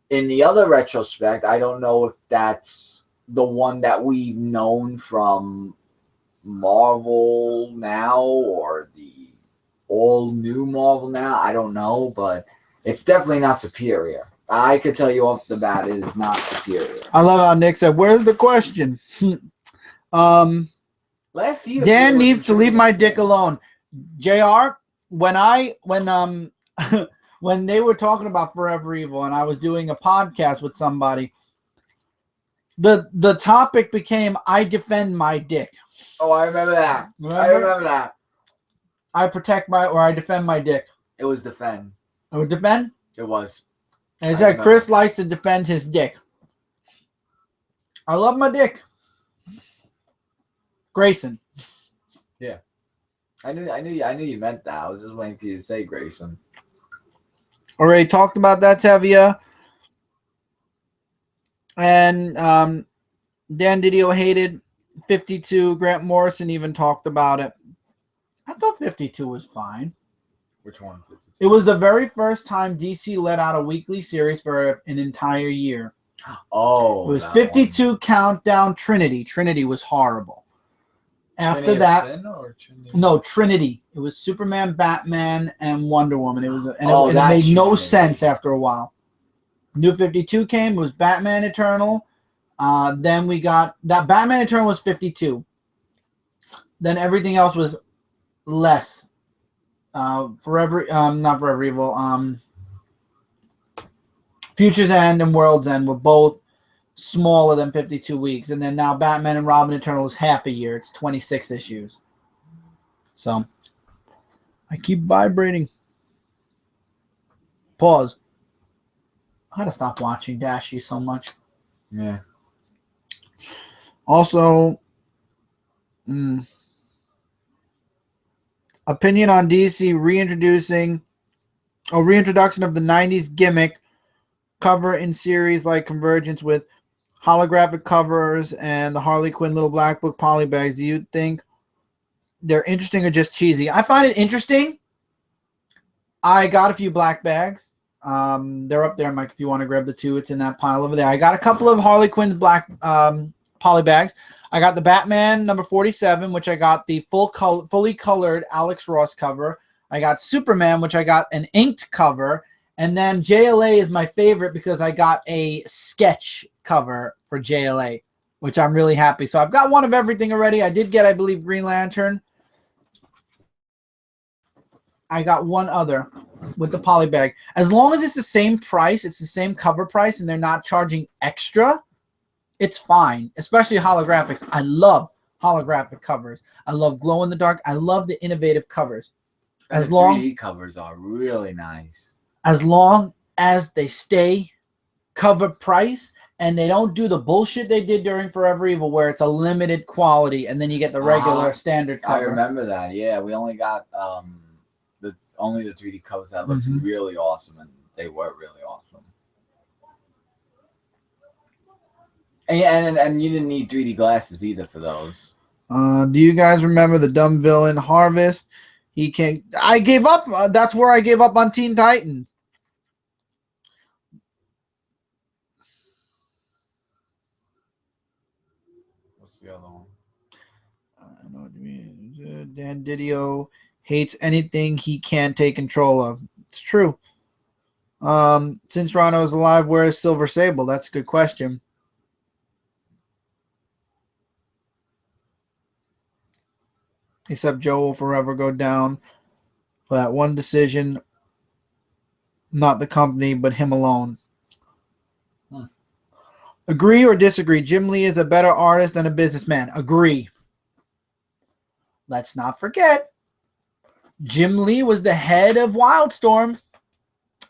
in the other retrospect, I don't know if that's the one that we've known from Marvel now or the all new Marvel now. I don't know, but it's definitely not superior. I could tell you off the bat, it is not superior. I love how Nick said, "Where's the question?" Last year, Dan needs to leave my dick alone. JR, when when they were talking about Forever Evil and I was doing a podcast with somebody, the topic became I defend my dick. Oh, I remember that. I remember that. I protect I defend my dick. It was defend. It was defend? It was. And it said Chris likes to defend his dick. I love my dick. Grayson. Yeah. I knew you meant that. I was just waiting for you to say Grayson. Already talked about that, Tevye. And Dan Didio hated 52. Grant Morrison even talked about it. I thought 52 was fine. Which one? 52? It was the very first time DC let out a weekly series for an entire year. Oh. It was 52 one. Countdown Trinity. Trinity was horrible. After that, no, Trinity. It was Superman, Batman, and Wonder Woman. It was, it made no sense after a while. New 52 came. It was Batman Eternal. Then we got that Batman Eternal was 52. Then everything else was less. Not Forever Evil. Future's End and World's End were both smaller than 52 weeks. And then now Batman and Robin Eternal is half a year. It's 26 issues. So I keep vibrating. Pause. I gotta stop watching Dashie so much. Yeah. Also, opinion on DC reintroduction of the 90s gimmick cover in series like Convergence with holographic covers and the Harley Quinn Little Black Book polybags. Do you think they're interesting or just cheesy? I find it interesting. I got a few black bags. They're up there, Mike, if you want to grab the two. It's in that pile over there. I got a couple of Harley Quinn's black polybags. I got the Batman number 47, which I got the fully colored Alex Ross cover. I got Superman, which I got an inked cover. And then JLA is my favorite because I got a sketch cover for JLA, which I'm really happy. So I've got one of everything already. I did get, I believe, Green Lantern. I got one other with the polybag. As long as it's the same price, it's the same cover price, and they're not charging extra, it's fine, especially holographics. I love holographic covers. I love glow in the dark. I love the innovative covers. And As the long 3D covers are really nice. as long as they stay cover price and they don't do the bullshit they did during Forever Evil where it's a limited quality and then you get the regular standard I cover. remember that. Yeah, we only got the 3D covers that looked really awesome, and they were really awesome. And you didn't need 3D glasses either for those. Do you guys remember the dumb villain Harvest? He can't. I gave up. That's where I gave up on Teen Titans. What's the other one? I know what you mean. Dan Didio hates anything he can't take control of. It's true. Since Rano is alive, where is Silver Sable? That's a good question. Except Joe will forever go down for that one decision. Not the company, but him alone. Agree or disagree? Jim Lee is a better artist than a businessman. Agree. Let's not forget, Jim Lee was the head of Wildstorm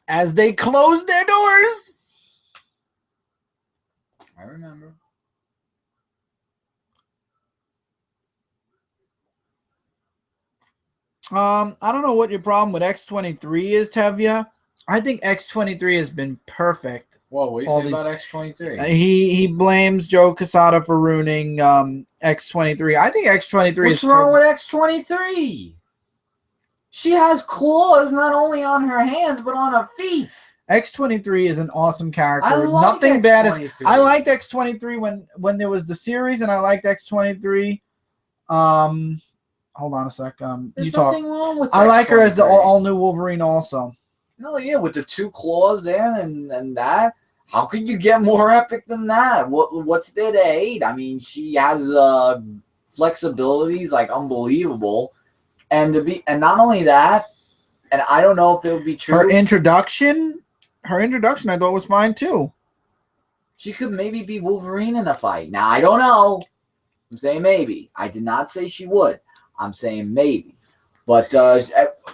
as they closed their doors. I remember. I don't know what your problem with X-23 is, Tevya. I think X-23 has been perfect. Whoa, what do you say about X-23? He blames Joe Quesada for ruining X-23. I think X-23 What's wrong with X-23? She has claws not only on her hands, but on her feet. X-23 is an awesome character. I like Nothing bad is. I liked X-23 when there was the series, and I liked X-23. Hold on a sec. There's you talk. nothing wrong with I like her as the X-23. all-new Wolverine also. No, yeah, with the 2 claws there and that. How could you get more epic than that? What's there to hate? I mean, she has flexibilities like unbelievable, and not only that, and I don't know if it would be true. Her introduction, I thought was fine too. She could maybe be Wolverine in a fight. Now I don't know. I'm saying maybe. I did not say she would. I'm saying maybe. But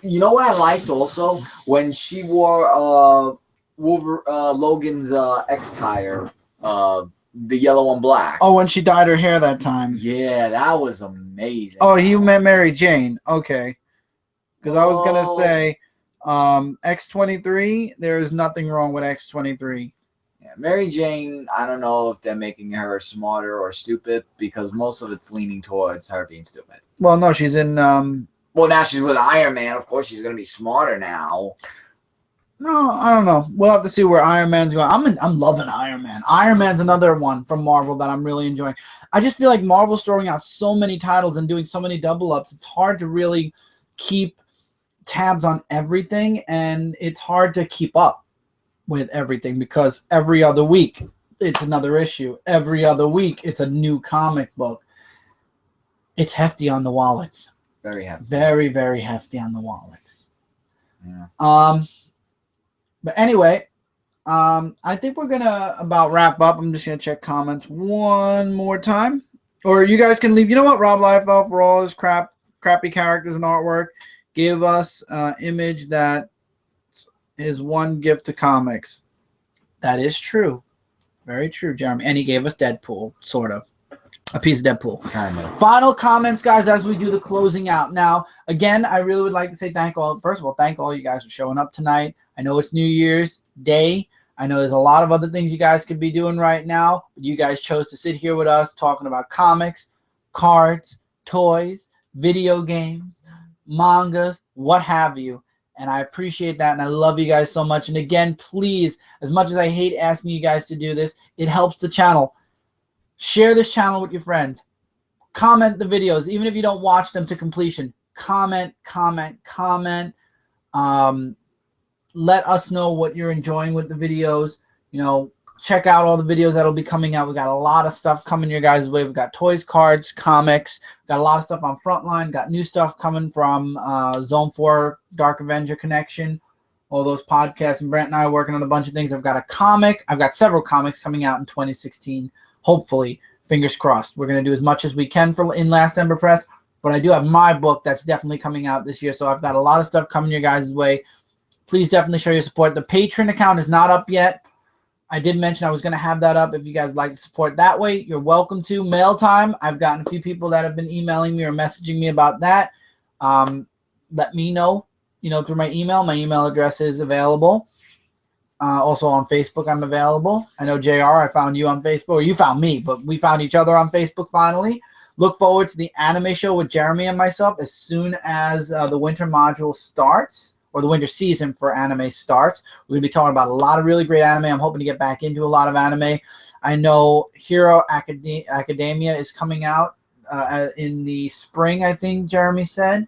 you know what I liked also? When she wore Logan's X-Tire, the yellow and black. Oh, when she dyed her hair that time. Yeah, that was amazing. Oh, you meant Mary Jane. Okay. Because I was going to say X-23, there is nothing wrong with X-23. Yeah, Mary Jane, I don't know if they're making her smarter or stupid because most of it's leaning towards her being stupid. Well, no, she's in... Well, now she's with Iron Man. Of course, she's going to be smarter now. No, I don't know. We'll have to see where Iron Man's going. I'm loving Iron Man. Iron Man's another one from Marvel that I'm really enjoying. I just feel like Marvel's throwing out so many titles and doing so many double-ups. It's hard to really keep tabs on everything, and it's hard to keep up with everything because every other week it's another issue. Every other week it's a new comic book. It's hefty on the wallets. Very hefty. Very, very hefty on the wallets. Yeah. But anyway, I think we're gonna about wrap up. I'm just gonna check comments one more time, or you guys can leave. You know what, Rob Liefeld, for all his crappy characters and artwork, give us an image that is one gift to comics. That is true, very true, Jeremy. And he gave us Deadpool, sort of. A piece of Deadpool. Kind of. Final comments, guys, as we do the closing out. Now, again, I really would like to say thank all you guys for showing up tonight. I know it's New Year's Day. I know there's a lot of other things you guys could be doing right now, but you guys chose to sit here with us talking about comics, cards, toys, video games, mangas, what have you. And I appreciate that, and I love you guys so much. And again, please, as much as I hate asking you guys to do this, it helps the channel. Share this channel with your friends. Comment the videos, even if you don't watch them to completion. Comment. Let us know what you're enjoying with the videos. You know, check out all the videos that'll be coming out. We got a lot of stuff coming your guys' way. We've got toys, cards, comics. Got a lot of stuff on Frontline. Got new stuff coming from Zone 4, Dark Avenger Connection. All those podcasts. And Brent and I are working on a bunch of things. I've got a comic. I've got several comics coming out in 2016. Hopefully, fingers crossed. We're going to do as much as we can in Last Ember Press, but I do have my book that's definitely coming out this year, so I've got a lot of stuff coming your guys' way. Please definitely show your support. The Patreon account is not up yet. I did mention I was going to have that up. If you guys would like to support that way, you're welcome to. Mail time, I've gotten a few people that have been emailing me or messaging me about that. Let me know, through my email. My email address is available. Also on Facebook, I'm available. I know, JR, I found you on Facebook. Or you found me, but we found each other on Facebook finally. Look forward to the anime show with Jeremy and myself as soon as the winter module starts, or the winter season for anime starts. We're going to be talking about a lot of really great anime. I'm hoping to get back into a lot of anime. I know Hero Academia is coming out in the spring, I think Jeremy said.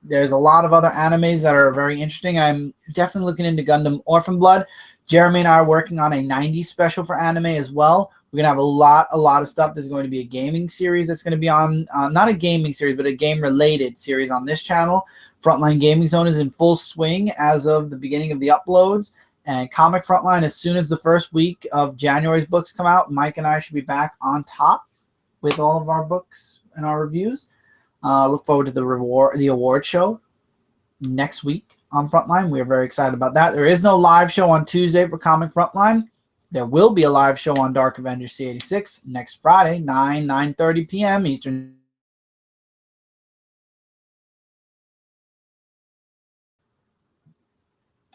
There's a lot of other animes that are very interesting. I'm definitely looking into Gundam Orphan Blood. Jeremy and I are working on a 90s special for anime as well. We're going to have a lot of stuff. There's going to be a gaming series that's going to be on, not a gaming series, but a game-related series on this channel. Frontline Gaming Zone is in full swing as of the beginning of the uploads. And Comic Frontline, as soon as the first week of January's books come out, Mike and I should be back on top with all of our books and our reviews. Look forward to the award show next week on Frontline. We are very excited about that. There is no live show on Tuesday for Comic Frontline. There will be a live show on Dark Avenger C86 next Friday, 9:30 p.m. Eastern.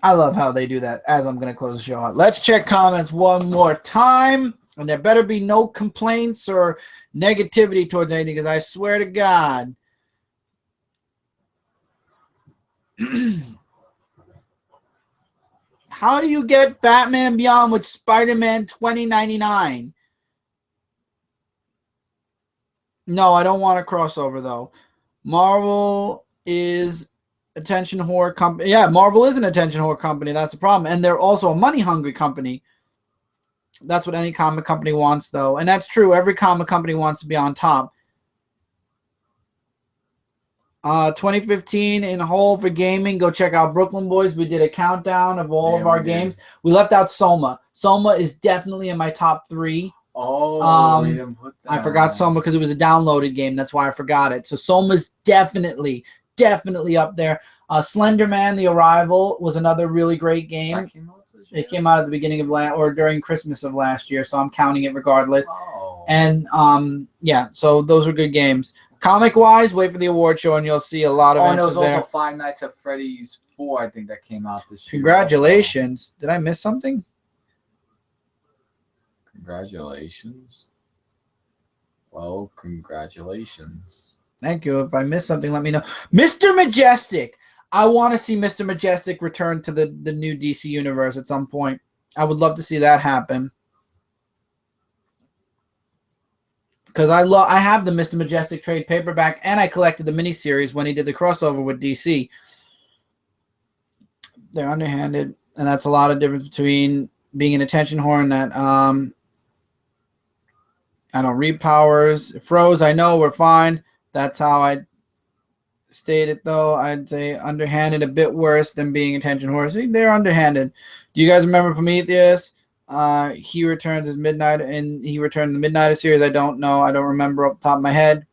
I love how they do that as I'm going to close the show out. Let's check comments one more time. And there better be no complaints or negativity towards anything, because I swear to God. How do you get Batman Beyond with Spider-Man 2099? No, I don't want a crossover, though. Marvel is attention whore company. Yeah, Marvel is an attention whore company. That's the problem. And they're also a money-hungry company. That's what any comic company wants, though. And that's true. Every comic company wants to be on top. 2015 in whole for gaming. Go check out Brooklyn Boys. We did a countdown of all of our games. We left out Soma. Soma is definitely in my top 3. Oh, we didn't put that. I forgot Soma because it was a downloaded game. That's why I forgot it. So Soma's definitely up there. Slender Man: The Arrival was another really great game. It came out at the beginning of or during Christmas of last year, so I'm counting it regardless. Oh. And yeah, so those are good games. Comic-wise, wait for the award show, and you'll see a lot of answers there. And there was also Five Nights at Freddy's 4, I think, that came out this year. Congratulations. Did I miss something? Congratulations. Well, congratulations. Thank you. If I missed something, let me know. Mr. Majestic. I want to see Mr. Majestic return to the new DC universe at some point. I would love to see that happen. Because I have the Mr. Majestic trade paperback, and I collected the miniseries when he did the crossover with DC. They're underhanded, and that's a lot of difference between being an attention whore and that. I don't read powers. It froze. I know, we're fine. That's how I state it, though. I'd say underhanded, a bit worse than being attention whore. See, they're underhanded. Do you guys remember Prometheus? He returns as Midnight, and he returned in the Midnighter series. I don't know. I don't remember off the top of my head.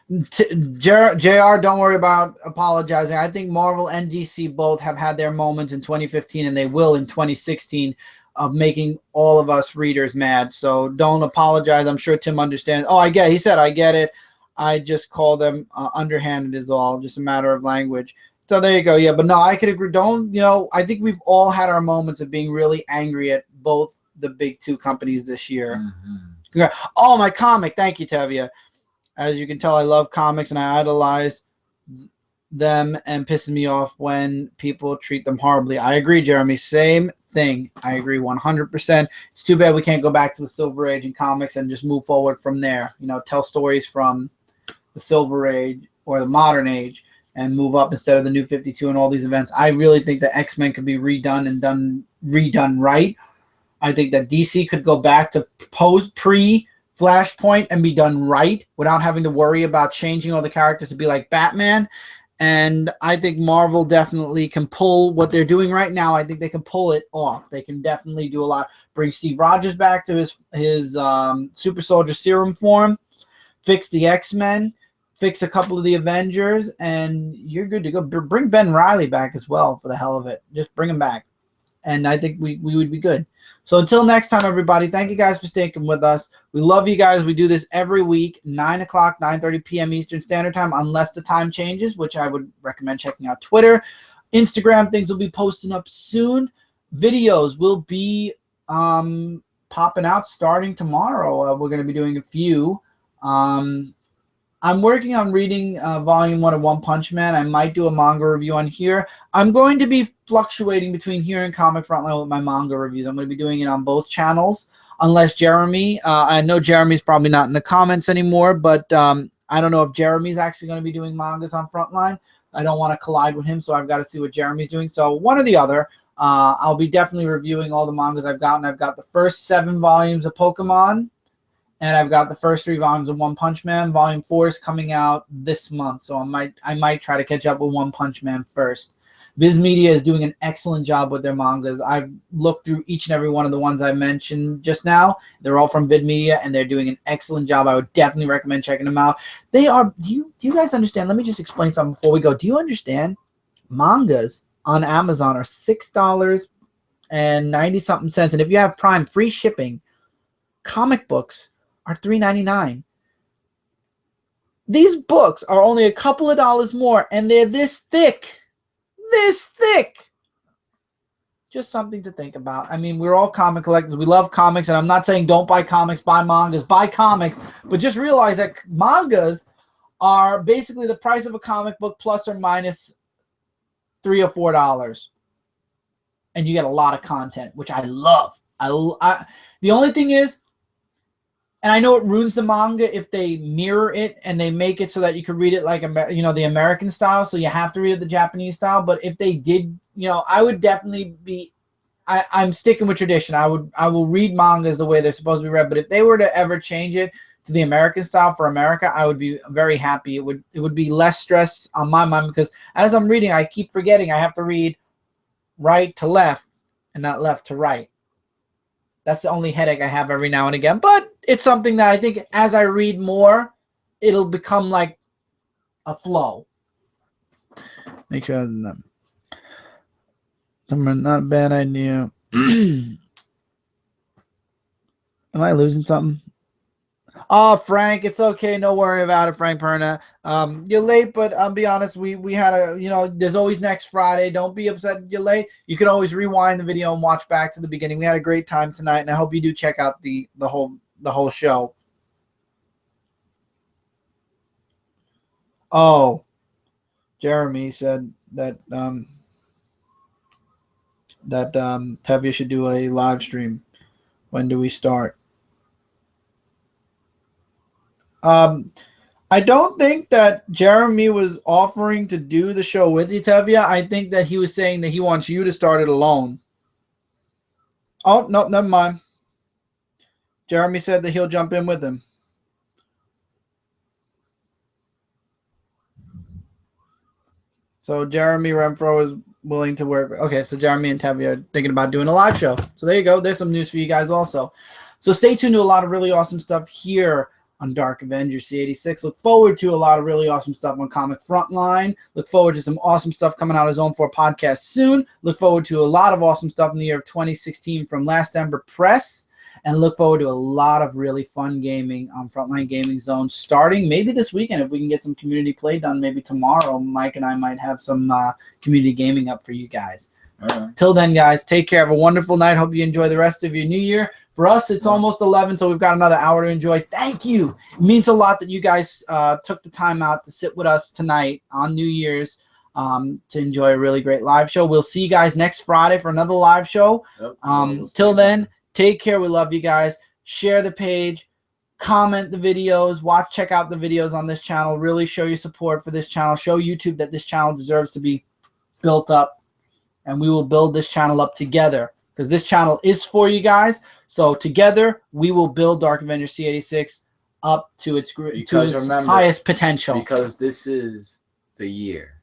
JR, don't worry about apologizing. I think Marvel and DC both have had their moments in 2015, and they will in 2016, of making all of us readers mad. So don't apologize. I'm sure Tim understands. Oh, I get it. He said, I get it. I just call them underhanded is all. Just a matter of language. So there you go. Yeah, but no, I could agree. I think we've all had our moments of being really angry at both the big two companies this year. Mm-hmm. Oh, my comic. Thank you, Tevia. As you can tell, I love comics and I idolize them, and pisses me off when people treat them horribly. I agree, Jeremy. Same thing. I agree 100%. It's too bad we can't go back to the Silver Age in comics and just move forward from there. Tell stories from the Silver Age or the Modern Age and move up instead of the New 52 and all these events. I really think that X-Men could be redone and redone right. I think that DC could go back to pre-Flashpoint and be done right without having to worry about changing all the characters to be like Batman. And I think Marvel definitely can pull what they're doing right now. I think they can pull it off. They can definitely do a lot. Bring Steve Rogers back to his super soldier serum form. Fix the X-Men. Fix a couple of the Avengers. And you're good to go. Bring Ben Reilly back as well for the hell of it. Just bring him back. And I think we would be good. So until next time, everybody, thank you guys for sticking with us. We love you guys. We do this every week, 9 o'clock, 9:30 p.m. Eastern Standard Time, unless the time changes, which I would recommend checking out Twitter. Instagram, things will be posting up soon. Videos will be popping out starting tomorrow. We're going to be doing a few. I'm working on reading Volume 1 of One Punch Man. I might do a manga review on here. I'm going to be fluctuating between here and Comic Frontline with my manga reviews. I'm going to be doing it on both channels, unless Jeremy. I know Jeremy's probably not in the comments anymore, but I don't know if Jeremy's actually going to be doing mangas on Frontline. I don't want to collide with him, so I've got to see what Jeremy's doing. So one or the other. I'll be definitely reviewing all the mangas I've gotten. I've got the first 7 volumes of Pokemon. And I've got the first 3 volumes of One Punch Man. Volume 4 is coming out this month, so I might try to catch up with One Punch Man first. Viz Media is doing an excellent job with their mangas. I've looked through each and every one of the ones I mentioned just now. They're all from Vid Media, and they're doing an excellent job. I would definitely recommend checking them out. They are. Do you guys understand? Let me just explain something before we go. Do you understand? Mangas on Amazon are $6 and 90-something cents, and if you have Prime, free shipping. Comic books are $3.99. These books are only a couple of dollars more, and they're this thick. This thick. Just something to think about. I mean, we're all comic collectors. We love comics, and I'm not saying don't buy comics, buy mangas, buy comics, but just realize that mangas are basically the price of a comic book plus or minus $3 or $4. And you get a lot of content, which I love. The only thing is, and I know it ruins the manga if they mirror it and they make it so that you can read it like, the American style. So you have to read it the Japanese style. But if they did, I would definitely be. I'm sticking with tradition. I will read mangas the way they're supposed to be read. But if they were to ever change it to the American style for America, I would be very happy. It would be less stress on my mind, because as I'm reading, I keep forgetting I have to read right to left and not left to right. That's the only headache I have every now and again. But it's something that I think as I read more, it'll become like a flow. Make sure not a bad idea. Am I losing something? Oh, Frank, it's okay. No worry about it, Frank Perna. You're late, but I'll be honest. We had there's always next Friday. Don't be upset you're late. You can always rewind the video and watch back to the beginning. We had a great time tonight, and I hope you do check out the whole show. Oh, Jeremy said that Tevye should do a live stream. When do we start? I don't think that Jeremy was offering to do the show with you, Tevye. I think that he was saying that he wants you to start it alone. Oh, no, never mind. Jeremy said that he'll jump in with him. So Jeremy Renfro is willing to work. Okay, so Jeremy and Tevye are thinking about doing a live show. So there you go. There's some news for you guys also. So stay tuned to a lot of really awesome stuff here on Dark Avenger C86. Look forward to a lot of really awesome stuff on Comic Frontline. Look forward to some awesome stuff coming out of Zone 4 podcast soon. Look forward to a lot of awesome stuff in the year of 2016 from Last Ember Press. And look forward to a lot of really fun gaming on Frontline Gaming Zone starting maybe this weekend. If we can get some community play done, maybe tomorrow, Mike and I might have some community gaming up for you guys. Till then, guys, take care. Have a wonderful night. Hope you enjoy the rest of your new year. For us, it's almost 11, so we've got another hour to enjoy. Thank you. It means a lot that you guys took the time out to sit with us tonight on New Year's to enjoy a really great live show. We'll see you guys next Friday for another live show. Yep. Till then, take care. We love you guys. Share the page. Comment the videos. Check out the videos on this channel. Really show your support for this channel. Show YouTube that this channel deserves to be built up. And we will build this channel up together, because this channel is for you guys. So together, we will build Dark Avenger C86 up to its highest potential. Because this is the year.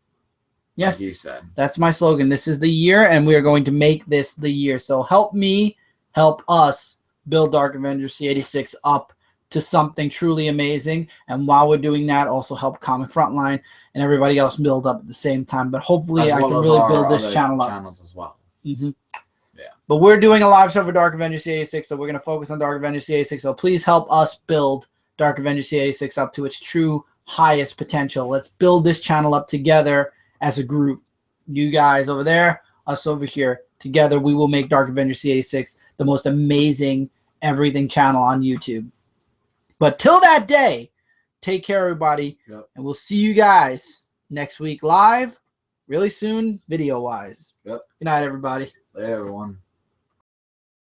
Yes, like you said. That's my slogan. This is the year, and we are going to make this the year. So help me, help us build Dark Avenger C86 up to something truly amazing. And while we're doing that, also help Comic Frontline and everybody else build up at the same time. But hopefully I can really build this channel up. Channels as well. Mm-hmm. Yeah. But we're doing a live show for Dark Avenger C86, so we're going to focus on Dark Avenger C86. So please help us build Dark Avenger C86 up to its true highest potential. Let's build this channel up together as a group. You guys over there, us over here. Together, we will make Dark Avenger C86 the most amazing everything channel on YouTube. But till that day, take care, everybody. Yep. And we'll see you guys next week live, really soon, video-wise. Yep. Good night, everybody. Later, everyone.